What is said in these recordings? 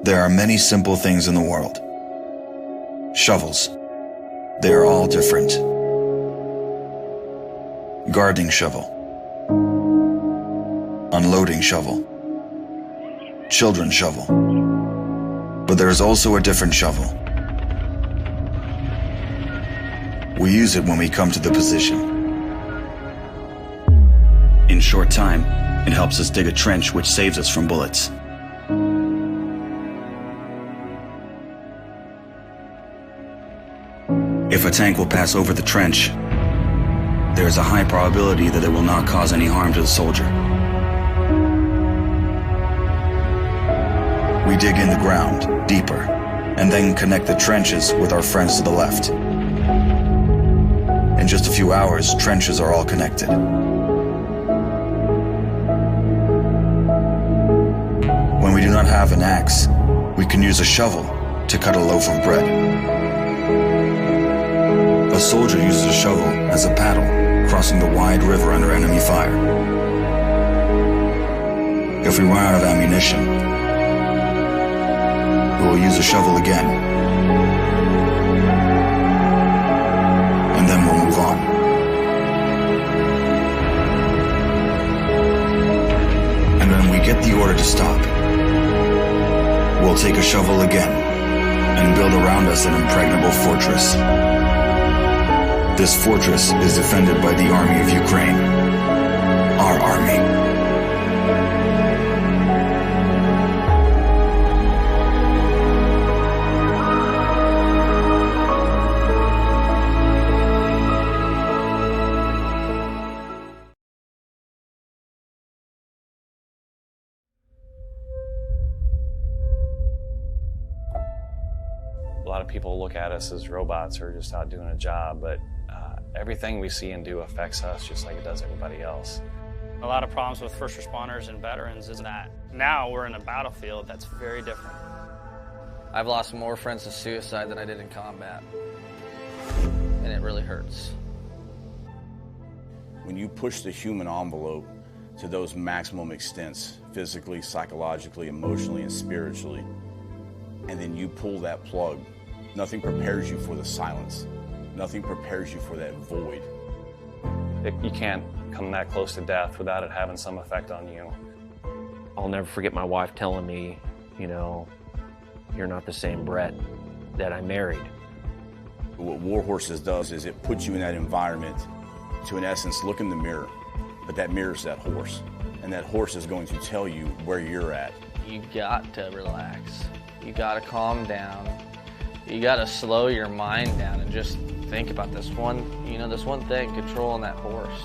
There are many simple things in the world. Shovels. They are all different. Gardening shovel. Unloading shovel. Children's shovel. But there is also a different shovel. We use it when we come to the position. In short time, it helps us dig a trench which saves us from bullets. If a tank will pass over the trench, there is a high probability that it will not cause any harm to the soldier. We dig in the ground, deeper, and then connect the trenches with our friends to the left. In just a few hours, trenches are all connected. When we do not have an axe, we can use a shovel to cut a loaf of bread. A soldier uses a shovel as a paddle, crossing the wide river under enemy fire. If we run out of ammunition, we will use a shovel again. And then we'll move on. And when we get the order to stop, we'll take a shovel again and build around us an impregnable fortress. This fortress is defended by the army of Ukraine, our army. A lot of people look at us as robots or just out doing a job, but everything we see and do affects us just like it does everybody else. A lot of problems with first responders and veterans is that now we're in a battlefield that's very different. I've lost more friends to suicide than I did in combat, and it really hurts. When you push the human envelope to those maximum extents, physically, psychologically, emotionally, and spiritually, and then you pull that plug, nothing prepares you for the silence. Nothing prepares you for that void. You can't come that close to death without it having some effect on you. I'll never forget my wife telling me, you know, you're not the same Brett that I married. What War Horses does is it puts you in that environment to, in essence, look in the mirror. But that mirror's that horse. And that horse is going to tell you where you're at. You got to relax. You got to calm down. You got to slow your mind down and just think about this one thing, controlling that horse.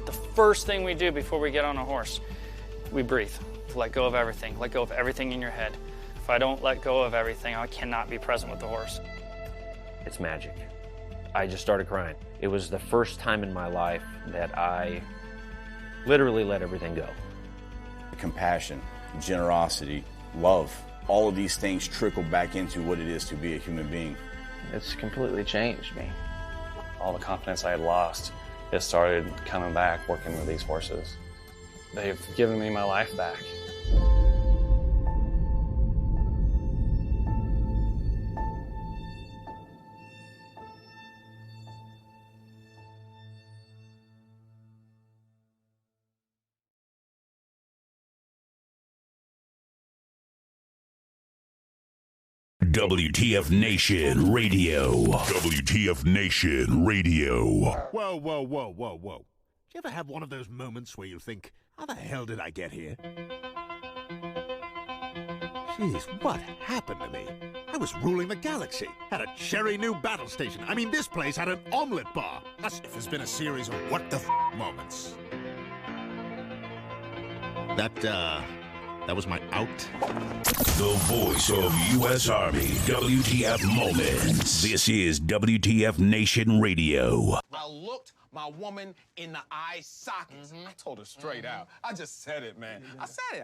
The first thing we do before we get on a horse, we breathe. Let go of everything. Let go of everything in your head. If I don't let go of everything, I cannot be present with the horse. It's magic. I just started crying. It was the first time in my life that I literally let everything go. Compassion, generosity, love, all of these things trickle back into what it is to be a human being. It's completely changed me. All the confidence I had lost, it started coming back working with these horses. They've given me my life back. WTF Nation Radio. WTF Nation Radio. Whoa, whoa, whoa, whoa, whoa. Do you ever have one of those moments where you think, how the hell did I get here? Jeez, what happened to me? I was ruling the galaxy. Had a cherry new battle station. I mean, this place had an omelet bar. There's been a series of what the moments. That was my out. The voice of U.S. Army. WTF Moments. This is WTF Nation Radio. I looked my woman in the eye sockets. I told her straight out. I just said it, man. I said it.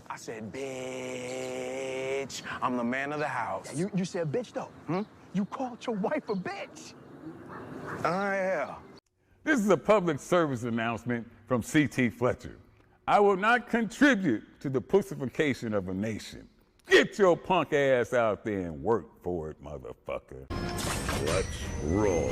I said, bitch, I'm the man of the house. Yeah, you said bitch, though. You called your wife a bitch. Oh, yeah. This is a public service announcement from C.T. Fletcher. I will not contribute to the pussification of a nation. Get your punk ass out there and work for it, motherfucker. Let's roll.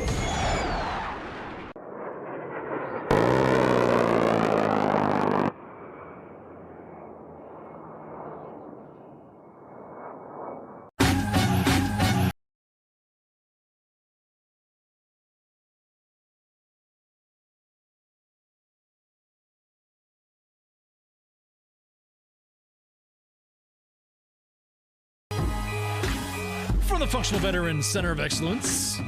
From the Functional Veterans Center of Excellence,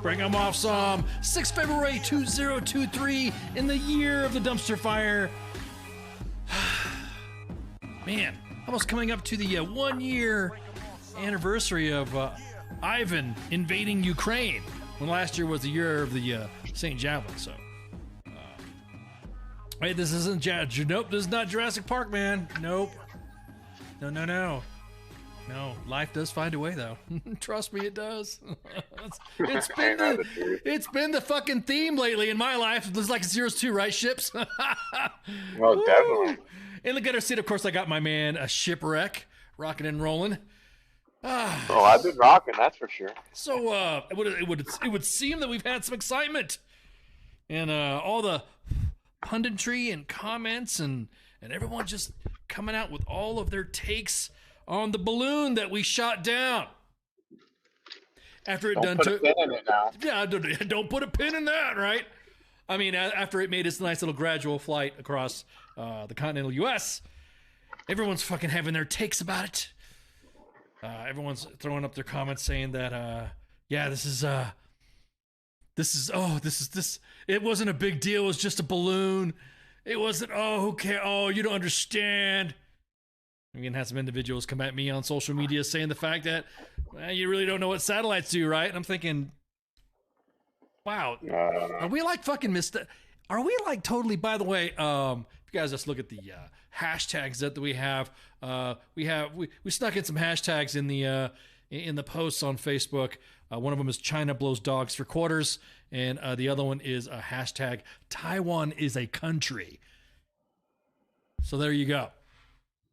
bring them off some 6 February 2023 in the year of the dumpster fire. Man, almost coming up to the 1 year anniversary of Ivan invading Ukraine, when last year was the year of the St. Javelin. So, wait, this isn't nope, this is not Jurassic Park, man. Nope. No. No, life does find a way, though. Trust me, it does. It's been the fucking theme lately in my life. It's like Zero's 2, right, Ships? Well, definitely. In the gutter seat, of course, I got my man, a Shipwreck, rocking and rolling. Oh, I've been rocking, that's for sure. So, it would seem that we've had some excitement. And all the punditry and comments and everyone just coming out with all of their takes on the balloon that we shot down. After it Don't put a pin in it now. Yeah, don't put a pin in that, right? I mean, after it made its nice little gradual flight across the continental U.S., everyone's fucking having their takes about it. Everyone's throwing up their comments saying that, it wasn't a big deal. It was just a balloon. It wasn't, who cares? Oh, you don't understand. I'm going to have some individuals come at me on social media saying the fact that you really don't know what satellites do, right? And I'm thinking, wow, are we like fucking are we like totally, by the way, if you guys just look at the hashtags that we have, we snuck in some hashtags in the posts on Facebook. One of them is China blows dogs for quarters, and the other one is a hashtag Taiwan is a country. So there you go.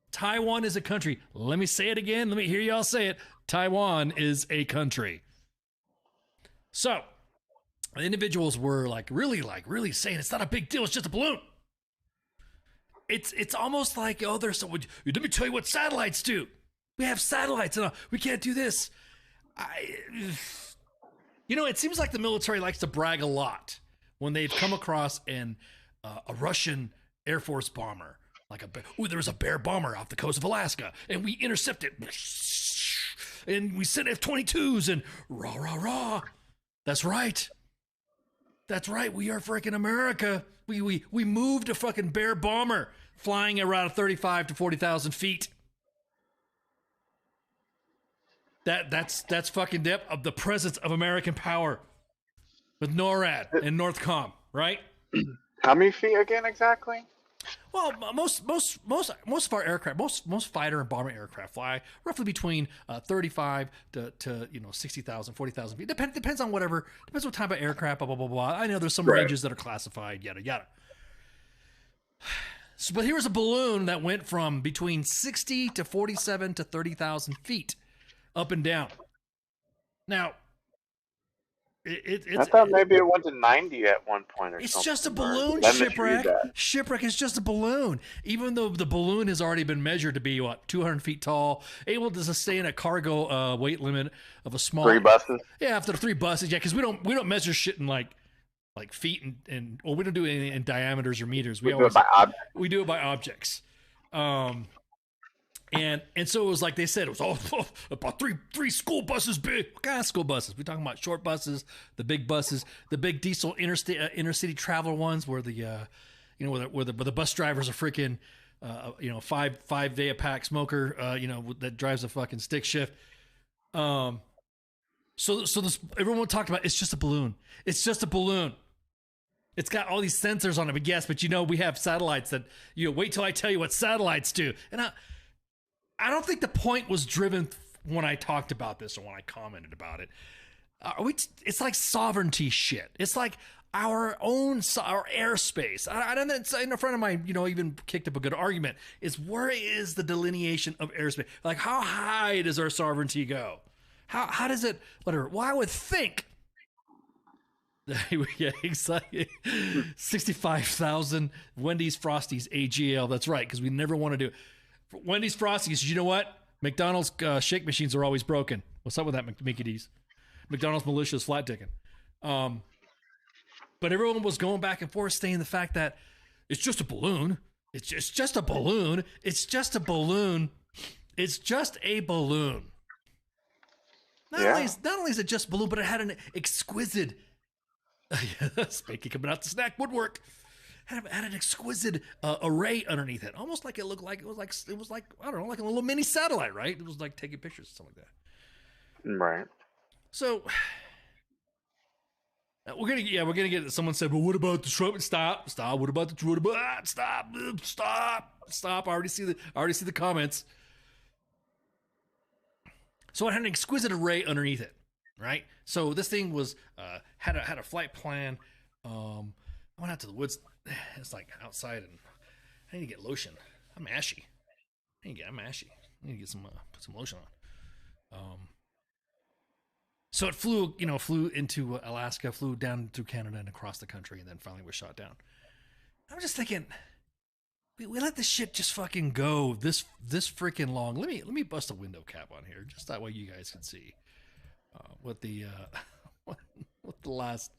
Taiwan is a country. Let me say it again. Let me hear y'all say it. Taiwan is a country. So, the individuals were really saying it's not a big deal. It's just a balloon. It's almost like, there's some. Let me tell you what satellites do. We have satellites and we can't do this. It seems like the military likes to brag a lot when they've come across a Russian Air Force bomber. There was a bear bomber off the coast of Alaska, and we intercepted, and we sent F-22s, and rah, rah, rah. That's right. We are freaking America. We moved a fucking bear bomber flying around 35 to 40,000 feet. That's fucking depth of the presence of American power with NORAD and NORTHCOM, right? How many feet again exactly? Well, most of our aircraft, most fighter and bomber aircraft fly roughly between 35 to 60,000, 40,000 feet. Depends on whatever. Depends what type of aircraft. Blah blah blah blah. I know there's some ranges that are classified. Yada yada. So, but here was a balloon that went from between 60 to 47 to 30,000 feet, up and down. Now, I thought maybe it went to 90 at one point or something. It's just a balloon, Shipwreck. Shipwreck is just a balloon. Even though the balloon has already been measured to be, 200 feet tall, able to sustain a cargo weight limit of a small... 3 buses? Yeah, after 3 buses. Yeah, because we don't measure shit in like feet and we don't do it in diameters or meters. We do it by objects. We do it by objects. And so it was like they said, it was about three school buses big. What kind of school buses? We're talking about short buses, the big buses, the big diesel intercity traveler ones where where the bus drivers are freaking, 5 day a pack smoker, that drives a fucking stick shift. So this, everyone talked about, it's just a balloon. It's just a balloon. It's got all these sensors on it, but we have satellites that, wait till I tell you what satellites do. And I don't think the point was driven when I talked about this or when I commented about it. It's like sovereignty shit. It's like our own our airspace. I don't know, in a friend of mine, even kicked up a good argument, is where is the delineation of airspace? Like, how high does our sovereignty go? How does it, whatever? Well, I would think, yeah, exactly, 65,000 Wendy's Frosties AGL. That's right, because we never want to do it. For Wendy's Frosties, you know what? McDonald's shake machines are always broken. What's up with that, Mickey D's? McDonald's militia is flat ticking. But everyone was going back and forth saying the fact that it's just a balloon. It's just a balloon. It's just a balloon. It's just a balloon. Not only is it just a balloon, but it had an exquisite Spanky coming out the snack woodwork. Had an exquisite array underneath it, almost like it looked like it was like I don't know, like a little mini satellite, right? It was like taking pictures, something like that. Right. So we're gonna get. Someone said, "Well, what about the Trump?" Stop. What about the stop? I already see the comments. So it had an exquisite array underneath it, right? So this thing was had a flight plan. I went out to the woods. It's like outside, and I need to get lotion. I'm ashy. I'm ashy. I need to get some put some lotion on. So it flew into Alaska, flew down through Canada and across the country, and then finally was shot down. I was just thinking, we let this shit just fucking go this freaking long. Let me bust a window cap on here, just that way you guys can see what the last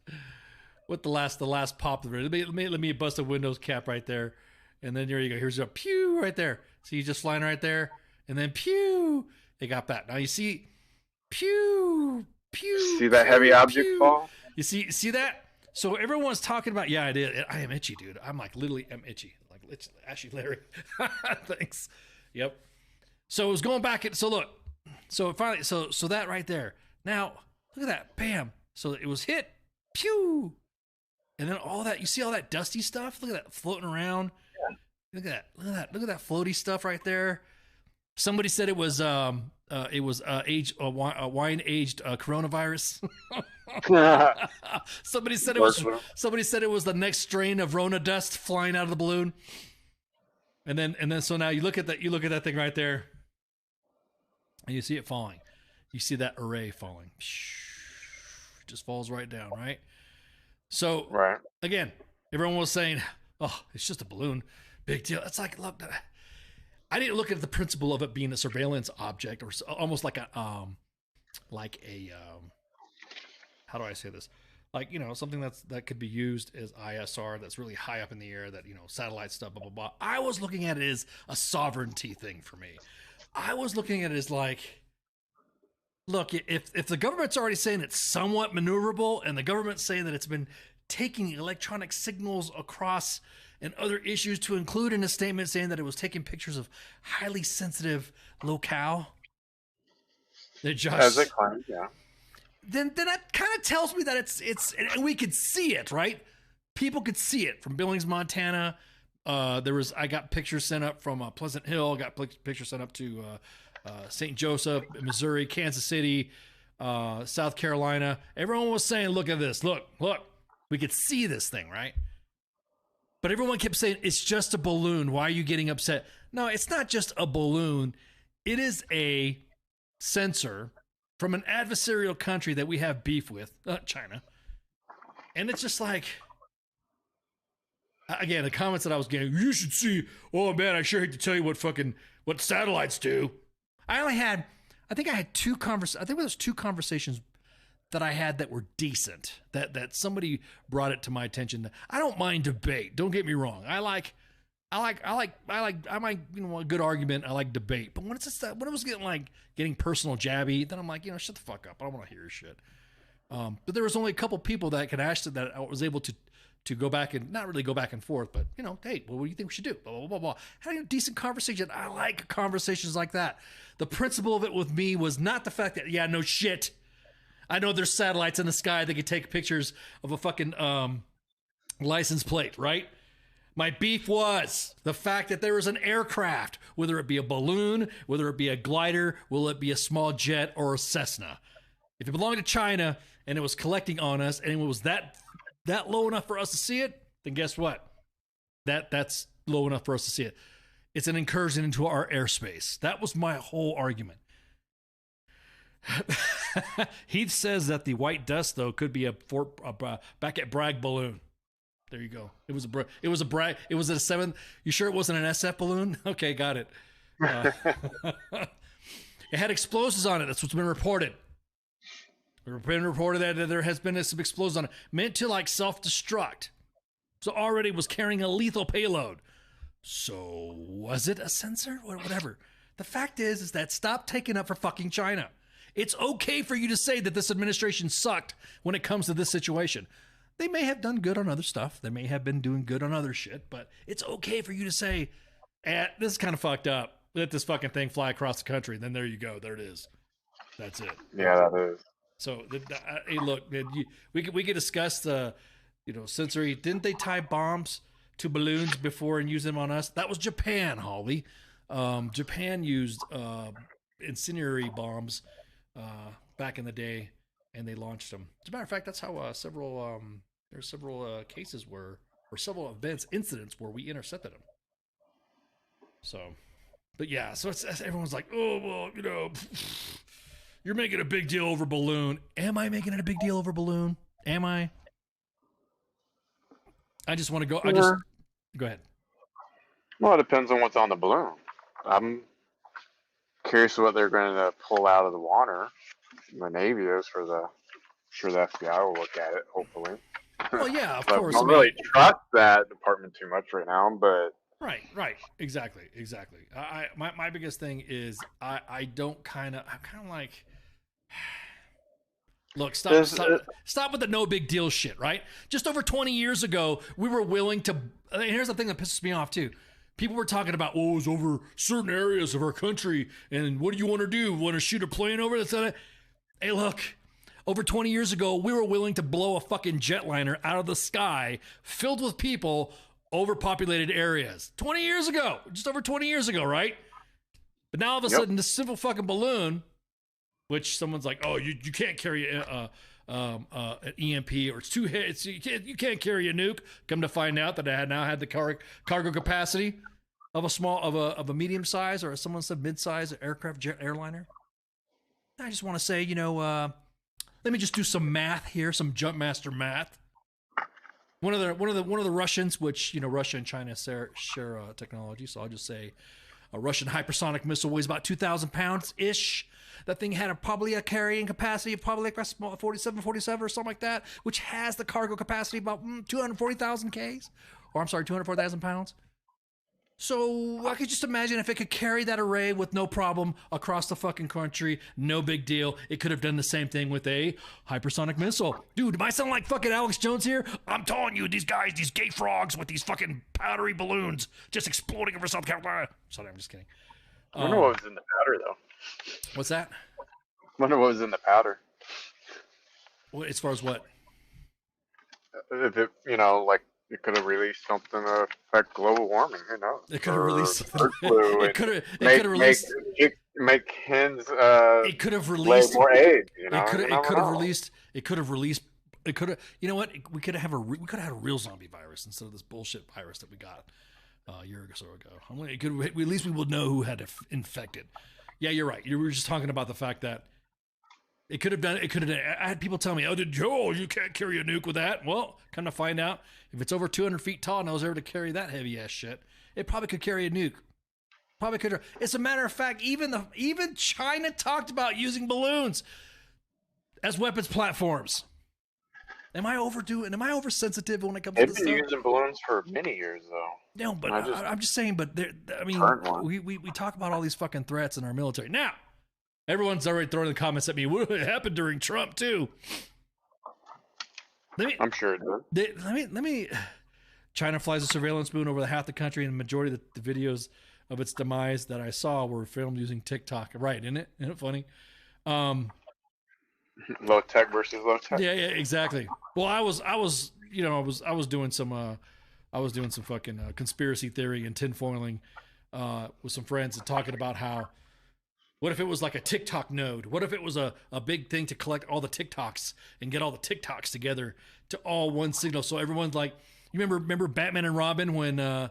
pop. Let me bust a windows cap right there, and then there you go. Here's a pew right there. See, you just flying right there, and then pew. They got that. Now you see, pew. See that heavy object fall? You see that? So everyone's talking about, yeah, I did. I am itchy, dude. I'm like literally am itchy. Like Ashy Larry. Thanks. Yep. So it was going back. So look. So finally, so that right there. Now look at that. Bam. So it was hit. Pew. And then all that. You see all that dusty stuff? Look at that floating around. Yeah. Look at that. Look at that floaty stuff right there. Somebody said it was wine aged coronavirus. Somebody said it was the next strain of Rona dust flying out of the balloon. And then so now you look at that thing right there, and you see it falling. You see that array falling. It just falls right down, right? So again, everyone was saying, "Oh, it's just a balloon, big deal." It's like, look. I didn't look at the principle of it being a surveillance object, or almost like a how do I say this? Like, something that could be used as ISR, that's really high up in the air, that, satellite stuff, blah, blah, blah. I was looking at it as a sovereignty thing for me. I was looking at it as like, look, if the government's already saying it's somewhat maneuverable, and the government's saying that it's been taking electronic signals across and other issues, to include in a statement saying that it was taking pictures of highly sensitive locale. They just, as it claims, yeah. Then that kind of tells me that it's and we could see it, right? People could see it from Billings, Montana. I got pictures sent up from Pleasant Hill. Got pictures sent up to St. Joseph, Missouri, Kansas City, South Carolina. Everyone was saying, "Look at this! Look! We could see this thing, right?" But everyone kept saying, "It's just a balloon. Why are you getting upset?" No, it's not just a balloon. It is a sensor from an adversarial country that we have beef with, China. And it's just like, again, the comments that I was getting, "You should see, oh man, I sure hate to tell you what satellites do." I think I had two conversations that I had that were decent, that somebody brought it to my attention. I don't mind debate. Don't get me wrong. I like a good argument. I like debate. But when it was getting personal jabby, then I'm like, shut the fuck up. I don't want to hear your shit. But there was only a couple people that could ask that I was able to go back and not really go back and forth, but hey, well, what do you think we should do? Blah, blah, blah, blah. Having a decent conversation. I like conversations like that. The principle of it with me was not the fact that, yeah, no shit, I know there's satellites in the sky that can take pictures of a fucking license plate, right? My beef was the fact that there was an aircraft, whether it be a balloon, whether it be a glider, will it be a small jet or a Cessna. If it belonged to China and it was collecting on us and it was that that low enough for us to see it, then guess what? That's low enough for us to see it. It's an incursion into our airspace. That was my whole argument. Heath says that the white dust, though, could be a back at Bragg balloon. There you go. It was a Bragg. It was a 7. You sure it wasn't an SF balloon? Okay, got it. It had explosives on it. That's what's been reported. It's been reported that there has been some explosives on it, meant to like self-destruct. So already was carrying a lethal payload. So was it a sensor or whatever? The fact is that stop taking up for fucking China. It's okay for you to say that this administration sucked when it comes to this situation. They may have done good on other stuff. They may have been doing good on other shit, but it's okay for you to say, this is kind of fucked up. Let this fucking thing fly across the country. Then there you go. There it is. That's it. Yeah, that is. So, hey, look, man, we could discuss the, sensory. Didn't they tie bombs to balloons before and use them on us? That was Japan, Holly. Japan used incendiary bombs back in the day, and they launched them. As a matter of fact, that's how there's several cases or several incidents where we intercepted them. So, but yeah, so it's everyone's like, oh well, you're making a big deal over balloon. Am I making it a big deal over balloon? Am I? I just want to go. Go ahead. Well, it depends on what's on the balloon. I'm curious what they're going to pull out of the water. The Navy is for the FBI will look at it, hopefully. Well, yeah, of But course. I don't really trust that department too much right now, but Right, exactly. My biggest thing is I'm kind of like, look, stop with the no big deal shit, right? Just over 20 years ago, we were willing to. Here's the thing that pisses me off too. People were talking about, it was over certain areas of our country, and what do you want to do? Want to shoot a plane over that? Hey, look. Over 20 years ago, we were willing to blow a fucking jetliner out of the sky filled with people, overpopulated areas. 20 years ago. Just over 20 years ago, right? But now all of a sudden, this simple fucking balloon, which someone's like, oh, you can't carry an EMP, or it's too hit. You can't carry a nuke. Come to find out that I now had the cargo capacity of a medium size, or as someone said, mid-size airliner. I just want to say, let me just do some math here, some jump master math. One of the Russians, which Russia and China share technology, so I'll just say a Russian hypersonic missile weighs about 2,000 pounds ish. That thing had probably a carrying capacity of probably like a small 47 or something like that, which has the cargo capacity about 240,000 Ks, or I'm sorry, 240,000 pounds. So I could just imagine if it could carry that array with no problem across the fucking country, no big deal. It could have done the same thing with a hypersonic missile. Dude, am I sound like fucking Alex Jones here? I'm telling you, these guys, these gay frogs with these fucking powdery balloons just exploding over South Carolina. Sorry, I'm just kidding. I wonder what was in the powder, though. What's that? I wonder what was in the powder. Well, as far as what? If it, it could have released something to affect global warming. Who knows? It could have released. It could have released. Make hens. It could have released more AIDS. It could have released. It could have released. It could have. You know what? We could have had a real zombie virus instead of this bullshit virus that we got a year or so ago. At least we would know who had infected. Yeah, you're right. You were just talking about the fact that it could have done. It could have. I had people tell me, "Oh, you can't carry a nuke with that." Well, come to find out, if it's over 200 feet tall and I was able to carry that heavy ass shit, it probably could carry a nuke. Probably could. As a matter of fact, even China talked about using balloons as weapons platforms. Am I overdoing? Am I oversensitive when it comes to this stuff? They've been using balloons for many years, though. No, but I'm just saying. But we talk about all these fucking threats in our military now. Everyone's already throwing the comments at me. What happened during Trump too? I'm sure it did. Let me. China flies a surveillance balloon over half the country, and the majority of the videos of its demise that I saw were filmed using TikTok. Right, isn't it? Isn't it funny? Low tech versus low tech. Yeah, exactly. Well, I was doing some fucking conspiracy theory and tinfoiling with some friends and talking about how What if it was like a TikTok node? What if it was a big thing to collect all the TikToks and get all the TikToks together to all one signal? So everyone's like, you remember Batman and Robin when the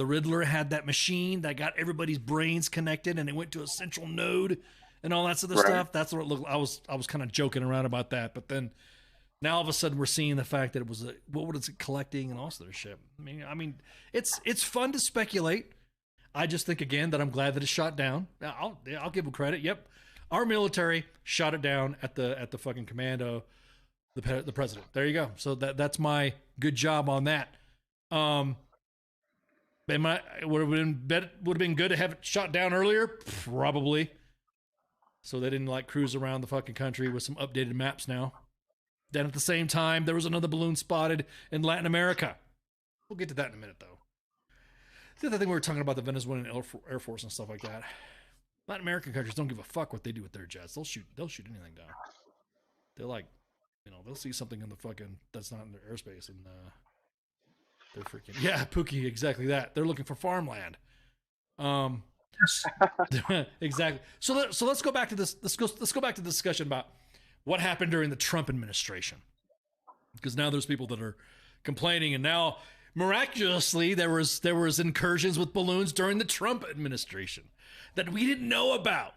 Riddler had that machine that got everybody's brains connected and it went to a central node and all that sort of stuff? That's what it looked. I was kind of joking around about that, but then now all of a sudden we're seeing the fact that it was what was it collecting and all sort of shit. I mean, it's fun to speculate. I just think again that I'm glad that it's shot down. I'll give them credit. Yep, our military shot it down at the fucking commando, the president. There you go. So that's my good job on that. Would have been good to have it shot down earlier, probably. So they didn't like cruise around the fucking country with some updated maps now. Then at the same time, there was another balloon spotted in Latin America. We'll get to that in a minute, though. The other thing we were talking about, the Venezuelan Air Force and stuff like that. Latin American countries don't give a fuck what they do with their jets. They'll shoot anything down. They're like, they'll see something in the fucking that's not in their airspace and they're freaking Pookie, exactly that. They're looking for farmland. Exactly. So let's go back to this. Let's go back to the discussion about what happened during the Trump administration, because now there's people that are complaining, and now miraculously there was incursions with balloons during the Trump administration that we didn't know about.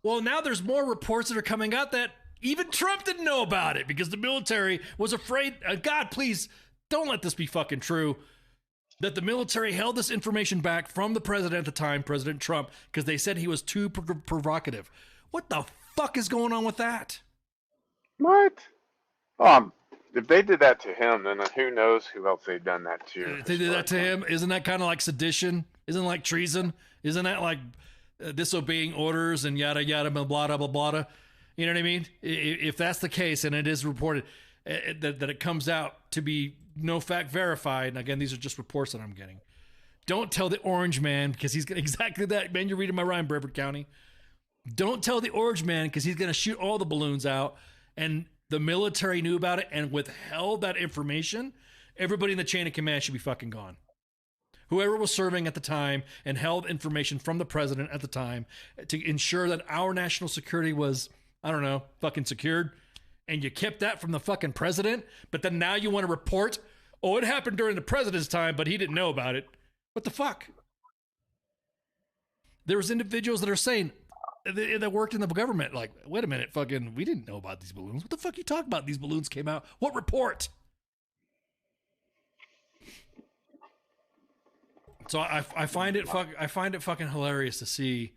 Well, now there's more reports that are coming out that even Trump didn't know about it because the military was afraid. God, please don't let this be fucking true. That the military held this information back from the president at the time, President Trump, because they said he was too provocative. What the fuck is going on with that? What? If they did that to him, then who knows who else they've done that to. If they did that to him, isn't that kind of like sedition? Isn't it like treason? Isn't that like disobeying orders and yada yada blah blah blah blah? You know what I mean? If that's the case, and it is reported that it comes out to be no fact verified, and again, these are just reports that I'm getting. Don't tell the Orange Man, because he's exactly that. Man, you're reading my rhyme, Brevard County. Don't tell the Orange Man, because he's going to shoot all the balloons out, and the military knew about it and withheld that information. Everybody in the chain of command should be fucking gone. Whoever was serving at the time and held information from the president at the time to ensure that our national security was, I don't know, fucking secured, and you kept that from the fucking president, but then now you want to report, oh, it happened during the president's time, but he didn't know about it. What the fuck? There was individuals that are saying, that worked in the government, like, wait a minute, fucking, we didn't know about these balloons. What the fuck you talking about? These balloons came out. What report? So I find it fucking hilarious to see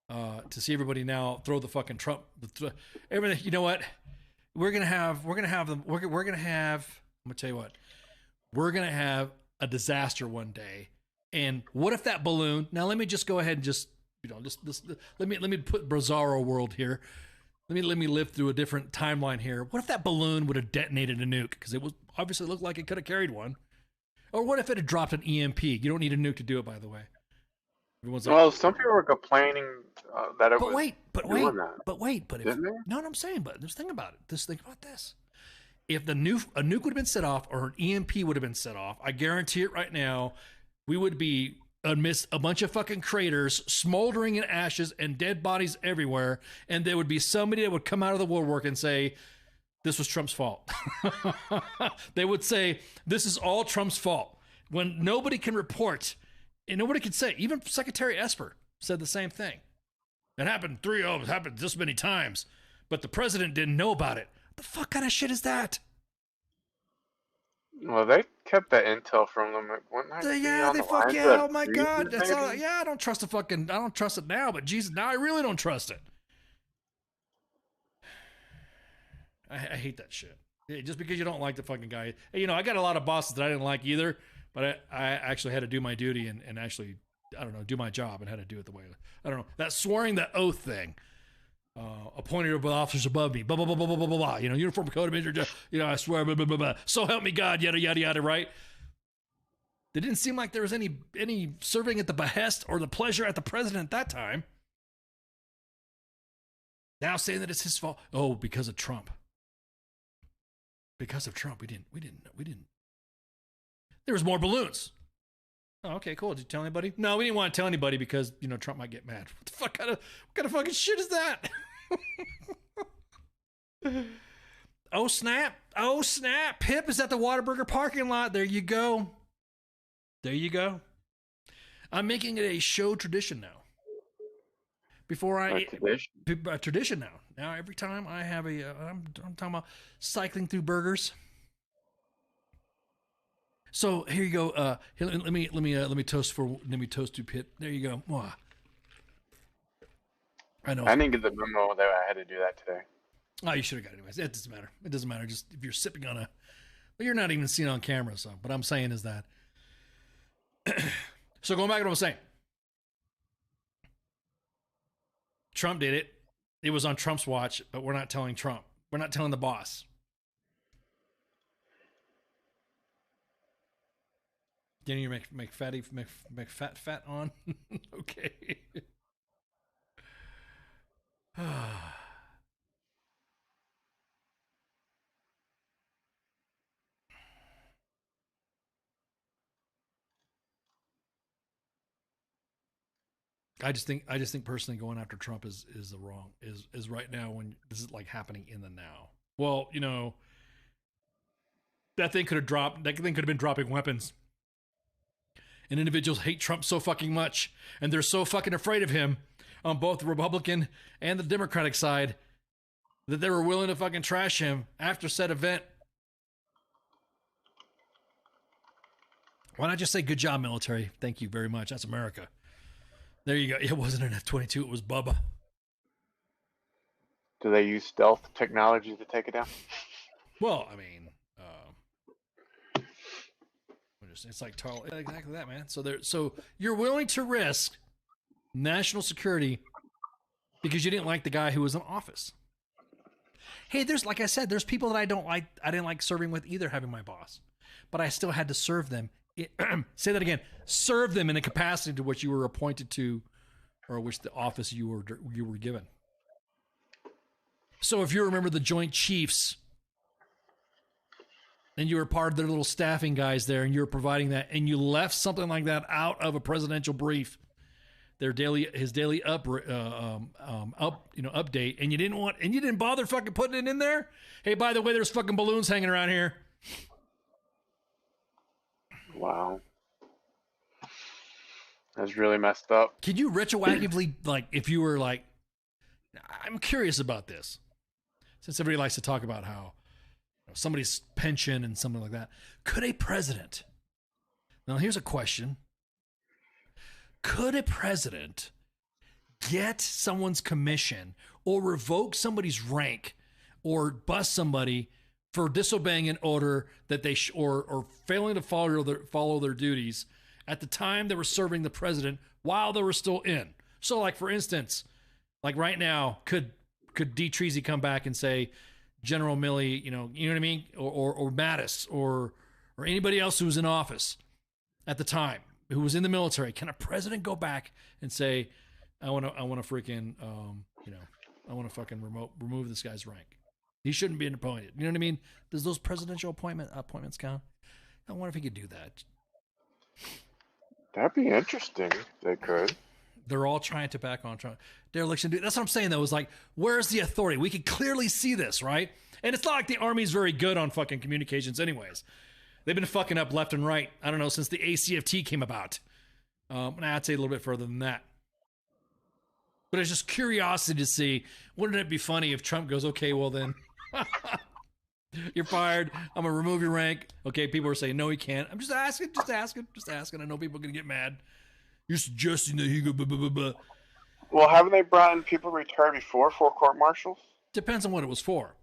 everybody now throw the fucking Trump. Everything. You know what? We're gonna have. I'm gonna tell you what. We're gonna have a disaster one day. And what if that balloon? Now let me just go ahead and just let me put Bizarro world here. Let me live through a different timeline here. What if that balloon would have detonated a nuke? Because it was obviously looked like it could have carried one. Or what if it had dropped an EMP? You don't need a nuke to do it, by the way. Everyone's like, well, some people were complaining that it was. But if, no, what I'm saying, but just think about it. Just think about this. If a nuke would have been set off, or an EMP would have been set off, I guarantee it right now, we would be amidst a bunch of fucking craters, smoldering in ashes and dead bodies everywhere, and there would be somebody that would come out of the woodwork and say, this was Trump's fault. They would say, this is all Trump's fault. When nobody can report, and nobody can say, even Secretary Esper said the same thing. It happened it happened this many times, but the president didn't know about it. What the fuck kind of shit is that? Well, they kept that intel from them. Oh my God. That's all. Yeah, I don't trust it now, but Jesus, now I really don't trust it. I hate that shit. Just because you don't like the fucking guy. I got a lot of bosses that I didn't like either, but I actually had to do my duty and actually, I don't know, do my job and had to do it the way, I don't know, that swearing the oath thing. Appointed by officers above me, blah, blah, blah, blah, blah, blah, blah, uniform code of major, I swear, blah, blah, blah, blah. So help me God, yada, yada, yada, right? It didn't seem like there was any serving at the behest or the pleasure at the president at that time. Now saying that it's his fault. Oh, because of Trump. Because of Trump, we didn't. There was more balloons. Oh, okay, cool. Did you tell anybody? No, we didn't want to tell anybody because, you know, Trump might get mad. What the fuck what kind of fucking shit is that? Oh, snap. Oh, snap. Pip is at the Whataburger parking lot. There you go. There you go. I'm making it a show tradition now. Before I a tradition now. Now every time I have I'm talking about cycling through burgers. So here you go. Here, let me toast to Pitt. There you go. Mwah. I know. I didn't get the memo that I had to do that today. Oh, you should have got it anyways. It doesn't matter. It doesn't matter. Just if you're sipping on well, you're not even seen on camera. So, what I'm saying is that. So going back to what I'm saying. Trump did it. It was on Trump's watch, but we're not telling Trump. We're not telling the boss. Didn't you make fat on? Okay. I just think personally going after Trump is the wrong is right now when this is like happening in the now. Well, you know, that thing could have been dropping weapons. And individuals hate Trump so fucking much, and they're so fucking afraid of him on both the Republican and the Democratic side that they were willing to fucking trash him after said event. Why not just say good job, military? Thank you very much. That's America. There you go. It wasn't an F-22. It was Bubba. Do they use stealth technology to take it down? Well, I mean, it's like exactly that, man. So you're willing to risk national security because you didn't like the guy who was in office. Hey, like I said, there's people that I don't like. I didn't like serving with either, having my boss, but I still had to serve them. Say that again. Serve them in a capacity to which you were appointed to, or which the office you were given. So if you remember the Joint Chiefs, and you were part of their little staffing guys there, and you were providing that, and you left something like that out of a presidential brief, his daily update, and you didn't bother fucking putting it in there. Hey, by the way, there's fucking balloons hanging around here. Wow. That's really messed up. Can you retroactively, like, if you were like, I'm curious about this, since everybody likes to talk about how somebody's pension and something like that. Could a president, now here's a question. Could a president get someone's commission or revoke somebody's rank or bust somebody for disobeying an order that they or failing to follow their duties at the time they were serving the president while they were still in? So, like, for instance, like right now, could D. Treasy come back and say, General Milley, you know what I mean, or Mattis, or anybody else who was in office at the time who was in the military? Can a president go back and say, I want to freaking, I want to fucking remove this guy's rank? He shouldn't be appointed. You know what I mean? Does those presidential appointments count? I wonder if he could do that. That'd be interesting. They could. They're all trying to back on Trump. Dereliction. That's what I'm saying, though, is like, where's the authority? We can clearly see this, right? And it's not like the Army's very good on fucking communications anyways. They've been fucking up left and right, I don't know, since the ACFT came about. And I'd say a little bit further than that. But it's just curiosity to see, wouldn't it be funny if Trump goes, okay, well then, you're fired. I'm going to remove your rank. Okay, people are saying, no, he can't. I'm just asking. I know people are going to get mad. You're suggesting that he go blah, blah, blah, blah. Well, haven't they brought in people retired before for court-martials? Depends on what it was for.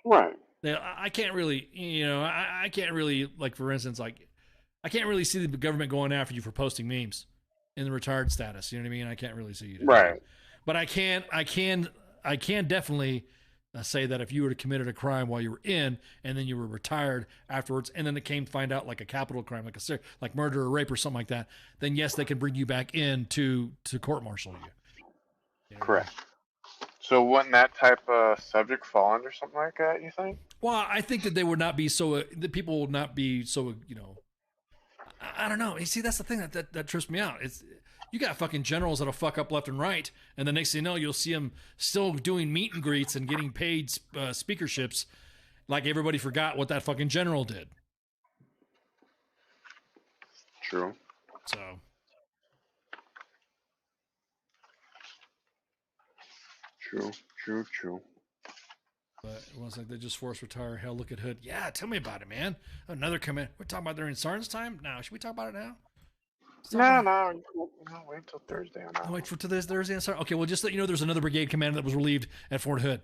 Right. I can't really, I can't really, like, for instance, like, I can't really see the government going after you for posting memes in the retired status. You know what I mean? I can't really see you. Right. But I can definitely say that if you were committed a crime while you were in, and then you were retired afterwards, and then it came to find out like a capital crime, like murder or rape or something like that, then yes, they can bring you back in to court-martial you. Correct. So wouldn't that type of subject fall under something like that, you think? Well, I think that they would not be so, the people would not be so, I don't know. You see, that's the thing that trips me out. It's you got fucking generals that'll fuck up left and right, and the next thing you know, you'll see them still doing meet and greets and getting paid speakerships, like everybody forgot what that fucking general did. True. So. True. But it was like they just forced retire. Hell, look at Hood. Yeah, tell me about it, man. Another command. We're talking about during Sergeant's time? No, should we talk about it now? No, wait until Thursday on that. Oh, wait for today's Thursday and Sergeant. Okay, well, just let you know there's another brigade commander that was relieved at Fort Hood.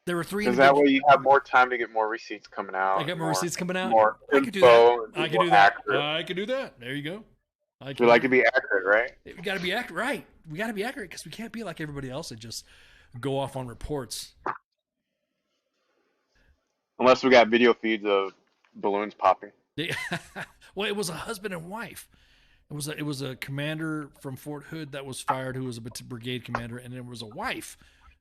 There were 3. Because that way you have more time to get more receipts coming out. I got more receipts coming out? More I could do that. I could do that. Accurate. I could do that. There you go. We like to be accurate, right? We got to be accurate, right? We got to be accurate because we can't be like everybody else and just go off on reports. Unless we got video feeds of balloons popping. Yeah. Well, it was a husband and wife. It was a commander from Fort Hood that was fired who was a brigade commander, and there was a wife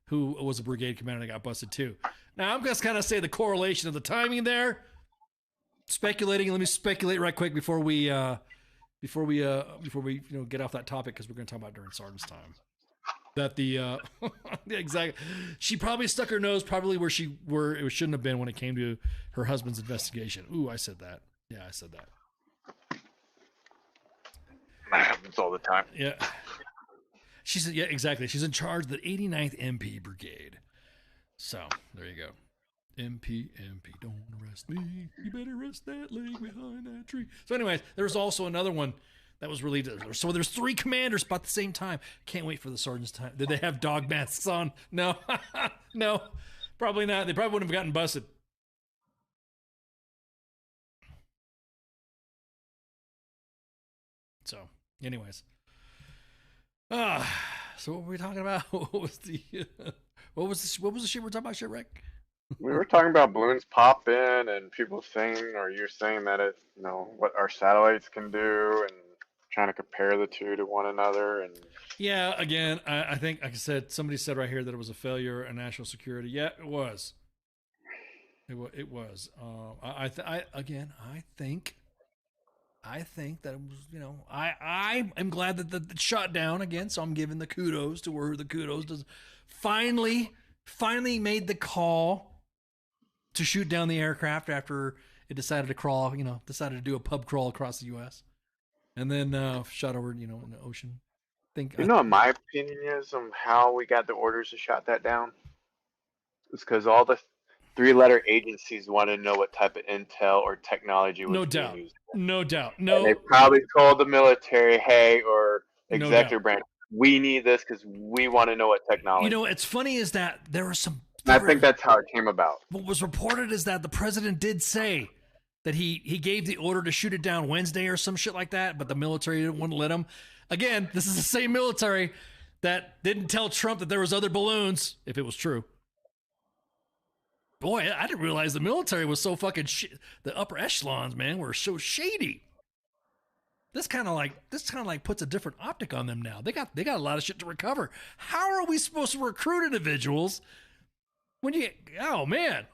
who was a brigade commander that got busted too. Now I'm just kind of say the correlation of the timing there. Speculating. Let me speculate right quick before we get off that topic because we're going to talk about during Sergeant's time. That the exactly, she probably stuck her nose probably where it shouldn't have been when it came to her husband's investigation. Ooh, I said that. Yeah, I said that. That happens all the time. Yeah. She said, yeah, exactly. She's in charge of the 89th MP Brigade. So there you go. MP, don't arrest me. You better arrest that leg behind that tree. So anyways, there was also another one that was relieved. So there's 3 commanders about the same time. Can't wait for the sergeant's time. Did they have dog masks on? No. No, probably not. They probably wouldn't have gotten busted. So anyways. So what were we talking about? What was the shit we're talking about, shit, Rick? We were talking about balloons popping and people saying, or you're saying that it, what our satellites can do and trying to compare the two to one another. And yeah, again, I think, like I said, somebody said right here that it was a failure of national security. Yeah, it was. It was. I think that it was, I am glad that it shot down again. So I'm giving the kudos to where the kudos does. Finally made the call to shoot down the aircraft after it decided to crawl, decided to do a pub crawl across the U.S. and then shot over, in the ocean. What my opinion is on how we got the orders to shut that down? It's because all the 3-letter agencies want to know what type of intel or technology was being used. No doubt. And they probably told the military, hey, or executive branch, we need this because we want to know what technology. It's funny is that there were some. And I think that's how it came about. What was reported is that the president did say that he gave the order to shoot it down Wednesday or some shit like that, but the military wouldn't let him. Again, this is the same military that didn't tell Trump that there was other balloons, if it was true. Boy, I didn't realize the military was so fucking the upper echelons, man, were so shady. This kind of like puts a different optic on them now. They got a lot of shit to recover. How are we supposed to recruit individuals when oh man.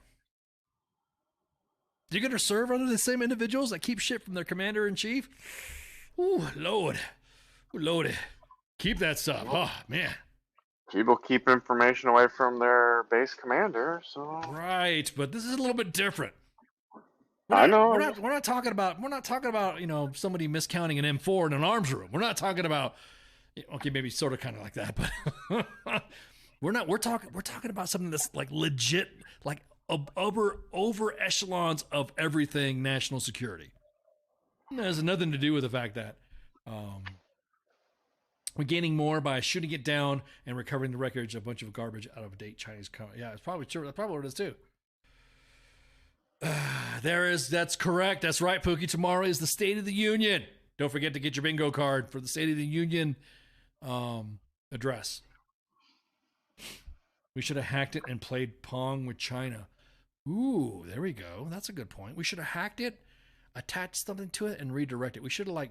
You're going to serve under the same individuals that keep shit from their commander in chief? Ooh, Lord. Ooh, Lordy. Keep that stuff. Oh, man. People keep information away from their base commander, so. Right, but this is a little bit different. I know. We're not talking about somebody miscounting an M4 in an arms room. We're not talking about, okay, maybe sort of kind of like that, but we're talking about something that's like legit, like over echelons of everything national security. And that has nothing to do with the fact that we're gaining more by shooting it down and recovering the wreckage of a bunch of garbage out of date Chinese company. Yeah, it's probably true. That's probably what it is too. That's correct. That's right, Pookie. Tomorrow is the State of the Union. Don't forget to get your bingo card for the State of the Union address. We should have hacked it and played Pong with China. Ooh, there we go. That's a good point. We should have hacked it, attached something to it, and redirected it. We should have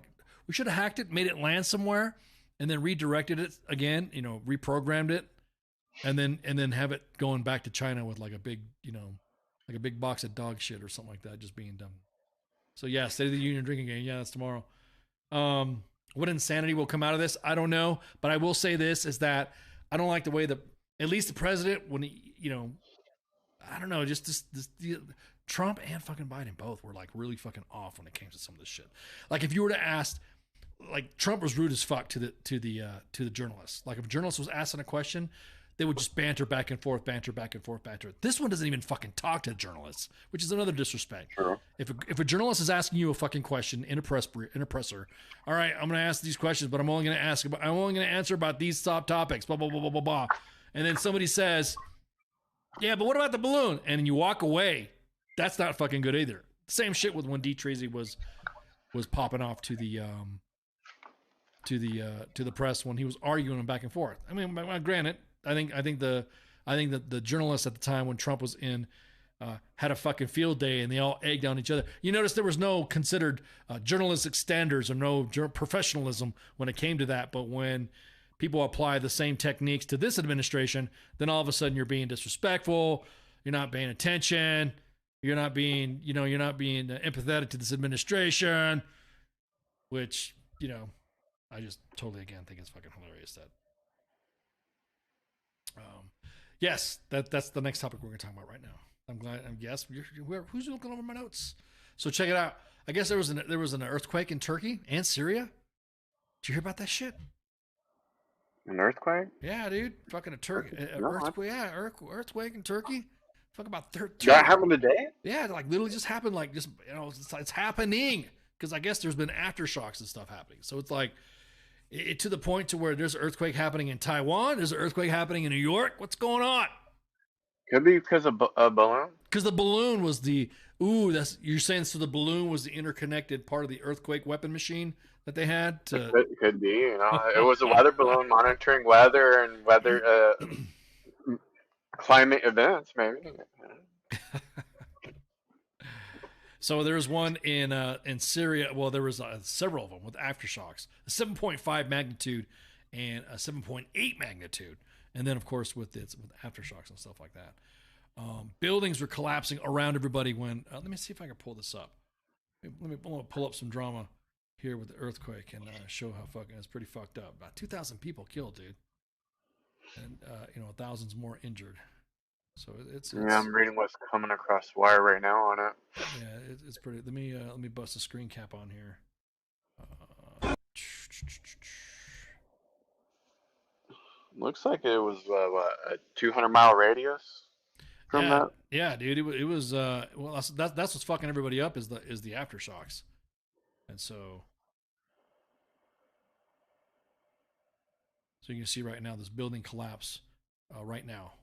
hacked it, made it land somewhere, and then redirected it again, reprogrammed it, and then have it going back to China with like a big, like a big box of dog shit or something like that just being done. So yeah, State of the Union drinking game. Yeah, that's tomorrow. What insanity will come out of this? I don't know, but I will say this is that I don't like the way at least the president, when he, I don't know, just Trump and fucking Biden both were like really fucking off when it came to some of this shit. Like if you were to ask, like Trump was rude as fuck to the journalists. Like if a journalist was asking a question, they would just banter back and forth. This one doesn't even fucking talk to journalists, which is another disrespect. True. If a journalist is asking you a fucking question in a presser, all right, I'm going to ask these questions, but I'm only going to answer about these top topics, blah blah blah blah blah blah. And then somebody says, "Yeah, but what about the balloon?" And you walk away. That's not fucking good either. Same shit with when D. Tracy was popping off to the press when he was arguing back and forth. I mean, granted, I think the journalists at the time when Trump was in had a fucking field day and they all egged on each other. You notice there was no considered journalistic standards or no professionalism when it came to that. But when people apply the same techniques to this administration, then all of a sudden you're being disrespectful. You're not paying attention. You're not being empathetic to this administration, which, I just totally, again, think it's fucking hilarious that, yes, that's the next topic we're going to talk about right now. I'm glad. Yes, who's looking over my notes? So check it out. I guess there was an earthquake in Turkey and Syria. Did you hear about that shit? An earthquake? Yeah, dude. Fucking earthquake. Yeah, earthquake in Turkey. Fuck about 13. That happened today? Yeah, like literally just happened. Like just it's happening because I guess there's been aftershocks and stuff happening. So it's like to the point to where there's an earthquake happening in Taiwan. There's an earthquake happening in New York. What's going on? Could be because of a balloon. Because the balloon was you're saying so the balloon was the interconnected part of the earthquake weapon machine that they had. Could be. It was a weather balloon monitoring weather and weather climate events, maybe. So there was one in Syria. Well, there was several of them with aftershocks, a 7.5 magnitude and a 7.8 magnitude, and then of course with aftershocks and stuff like that. Buildings were collapsing around everybody when. Let me see if I can pull this up. Let me pull up some drama here with the earthquake and show how fucking it's pretty fucked up. About 2,000 people killed, dude, and thousands more injured. So it's I'm reading what's coming across the wire right now on it. Yeah, it's pretty. Let me bust a screen cap on here. Looks like it was a 200-mile radius from that. Yeah, dude. It was well. That's what's fucking everybody up is the aftershocks, and so you can see right now this building collapse right now.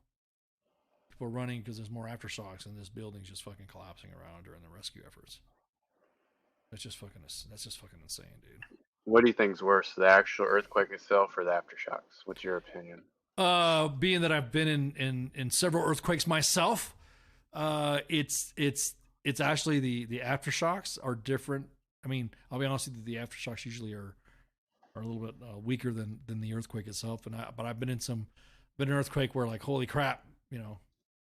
People are running because there's more aftershocks, and this building's just fucking collapsing around during the rescue efforts. That's just fucking insane, dude. What do you think's worse, the actual earthquake itself or the aftershocks? What's your opinion? Being that I've been in several earthquakes myself, it's actually the aftershocks are different. I mean, I'll be honest with you, the aftershocks usually are a little bit weaker than the earthquake itself. But I've been in an earthquake where like, holy crap,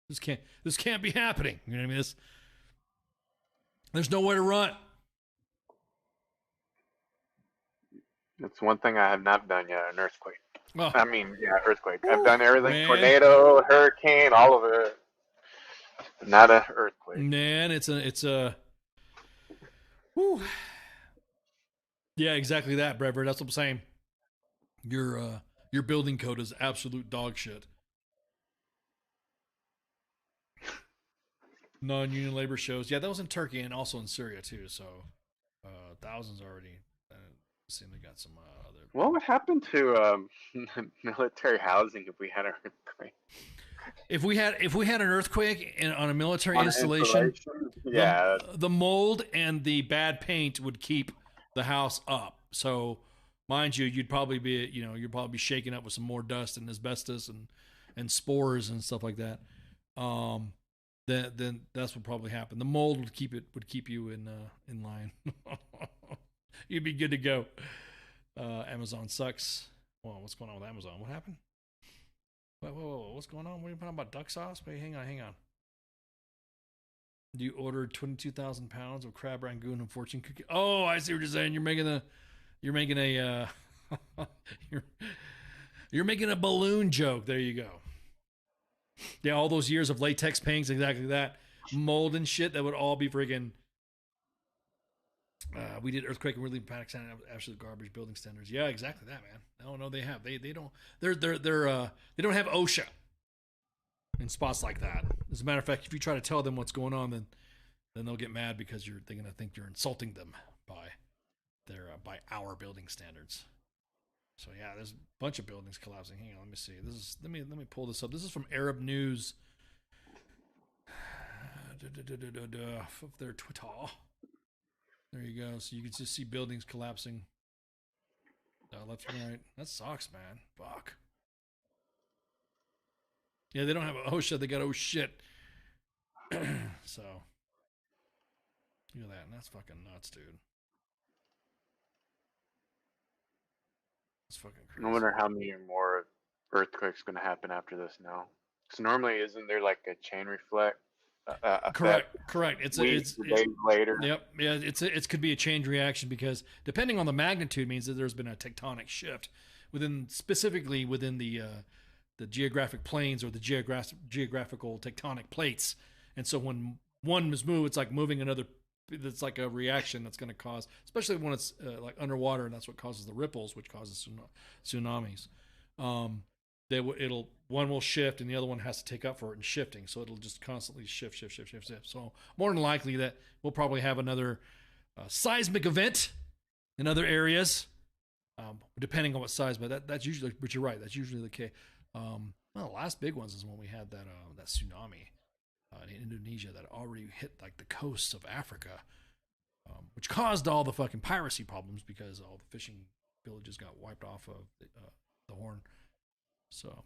this can't be happening. You know what I mean? There's nowhere to run. It's one thing I have not done yet, an earthquake. Oh. I mean, yeah, earthquake. I've done everything, man. Tornado, hurricane, all of it. Not an earthquake. Man, it's a whew. Yeah, exactly that, Brever. That's what I'm saying. Your building code is absolute dog shit. Non-union labor shows. Yeah, that was in Turkey and also in Syria too. So thousands already. Seem they got some other. What would happen to military housing if we had an earthquake? If we had an earthquake on a military installation, yeah, the mold and the bad paint would keep the house up. So, mind you, you'd probably be shaking up with some more dust and asbestos and spores and stuff like that. Then that's what probably happened. The mold would keep you in line. You'd be good to go. Amazon sucks. Well, what's going on with Amazon? What happened? Whoa, what's going on? What are you talking about duck sauce? Wait, hang on. You ordered 22,000 pounds of crab rangoon and fortune cookie. Oh, I see what you're saying. You're making a you're making a balloon joke. There you go. Yeah, all those years of latex paints, exactly that. Mold and shit, that would all be friggin'. We did earthquake and relief panic center, absolute garbage building standards. Yeah, exactly that, man. No, they have. They don't. They don't have OSHA in spots like that. As a matter of fact, if you try to tell them what's going on, then they'll get mad because they're gonna think you're insulting them by our building standards. So yeah, there's a bunch of buildings collapsing. Hang on, let me see. Let me pull this up. This is from Arab News. Their Twitter. There you go. So you can just see buildings collapsing. Left and right. That sucks, man. Fuck. Yeah, they don't have OSHA. They got oh shit. So look at that. And that's fucking nuts, dude. It's fucking crazy. I wonder how many more earthquakes going to happen after this now. Because normally, isn't there like a chain reflect? Correct. It's days later. Yep. Yeah. It could be a chain reaction because depending on the magnitude means that there's been a tectonic shift specifically within the geographic planes or the geographical tectonic plates. And so when one is moved, it's like moving another. It's like a reaction that's going to cause, especially when it's like underwater, and that's what causes the ripples, which causes tsunamis. One will shift and the other one has to take up for it in shifting, so it'll just constantly shift. So more than likely that we'll probably have another seismic event in other areas, depending on what size. But that's usually, but you're right, that's usually the case. The last big ones is when we had that tsunami in Indonesia that already hit like the coasts of Africa, which caused all the fucking piracy problems because all the fishing villages got wiped off of the Horn. So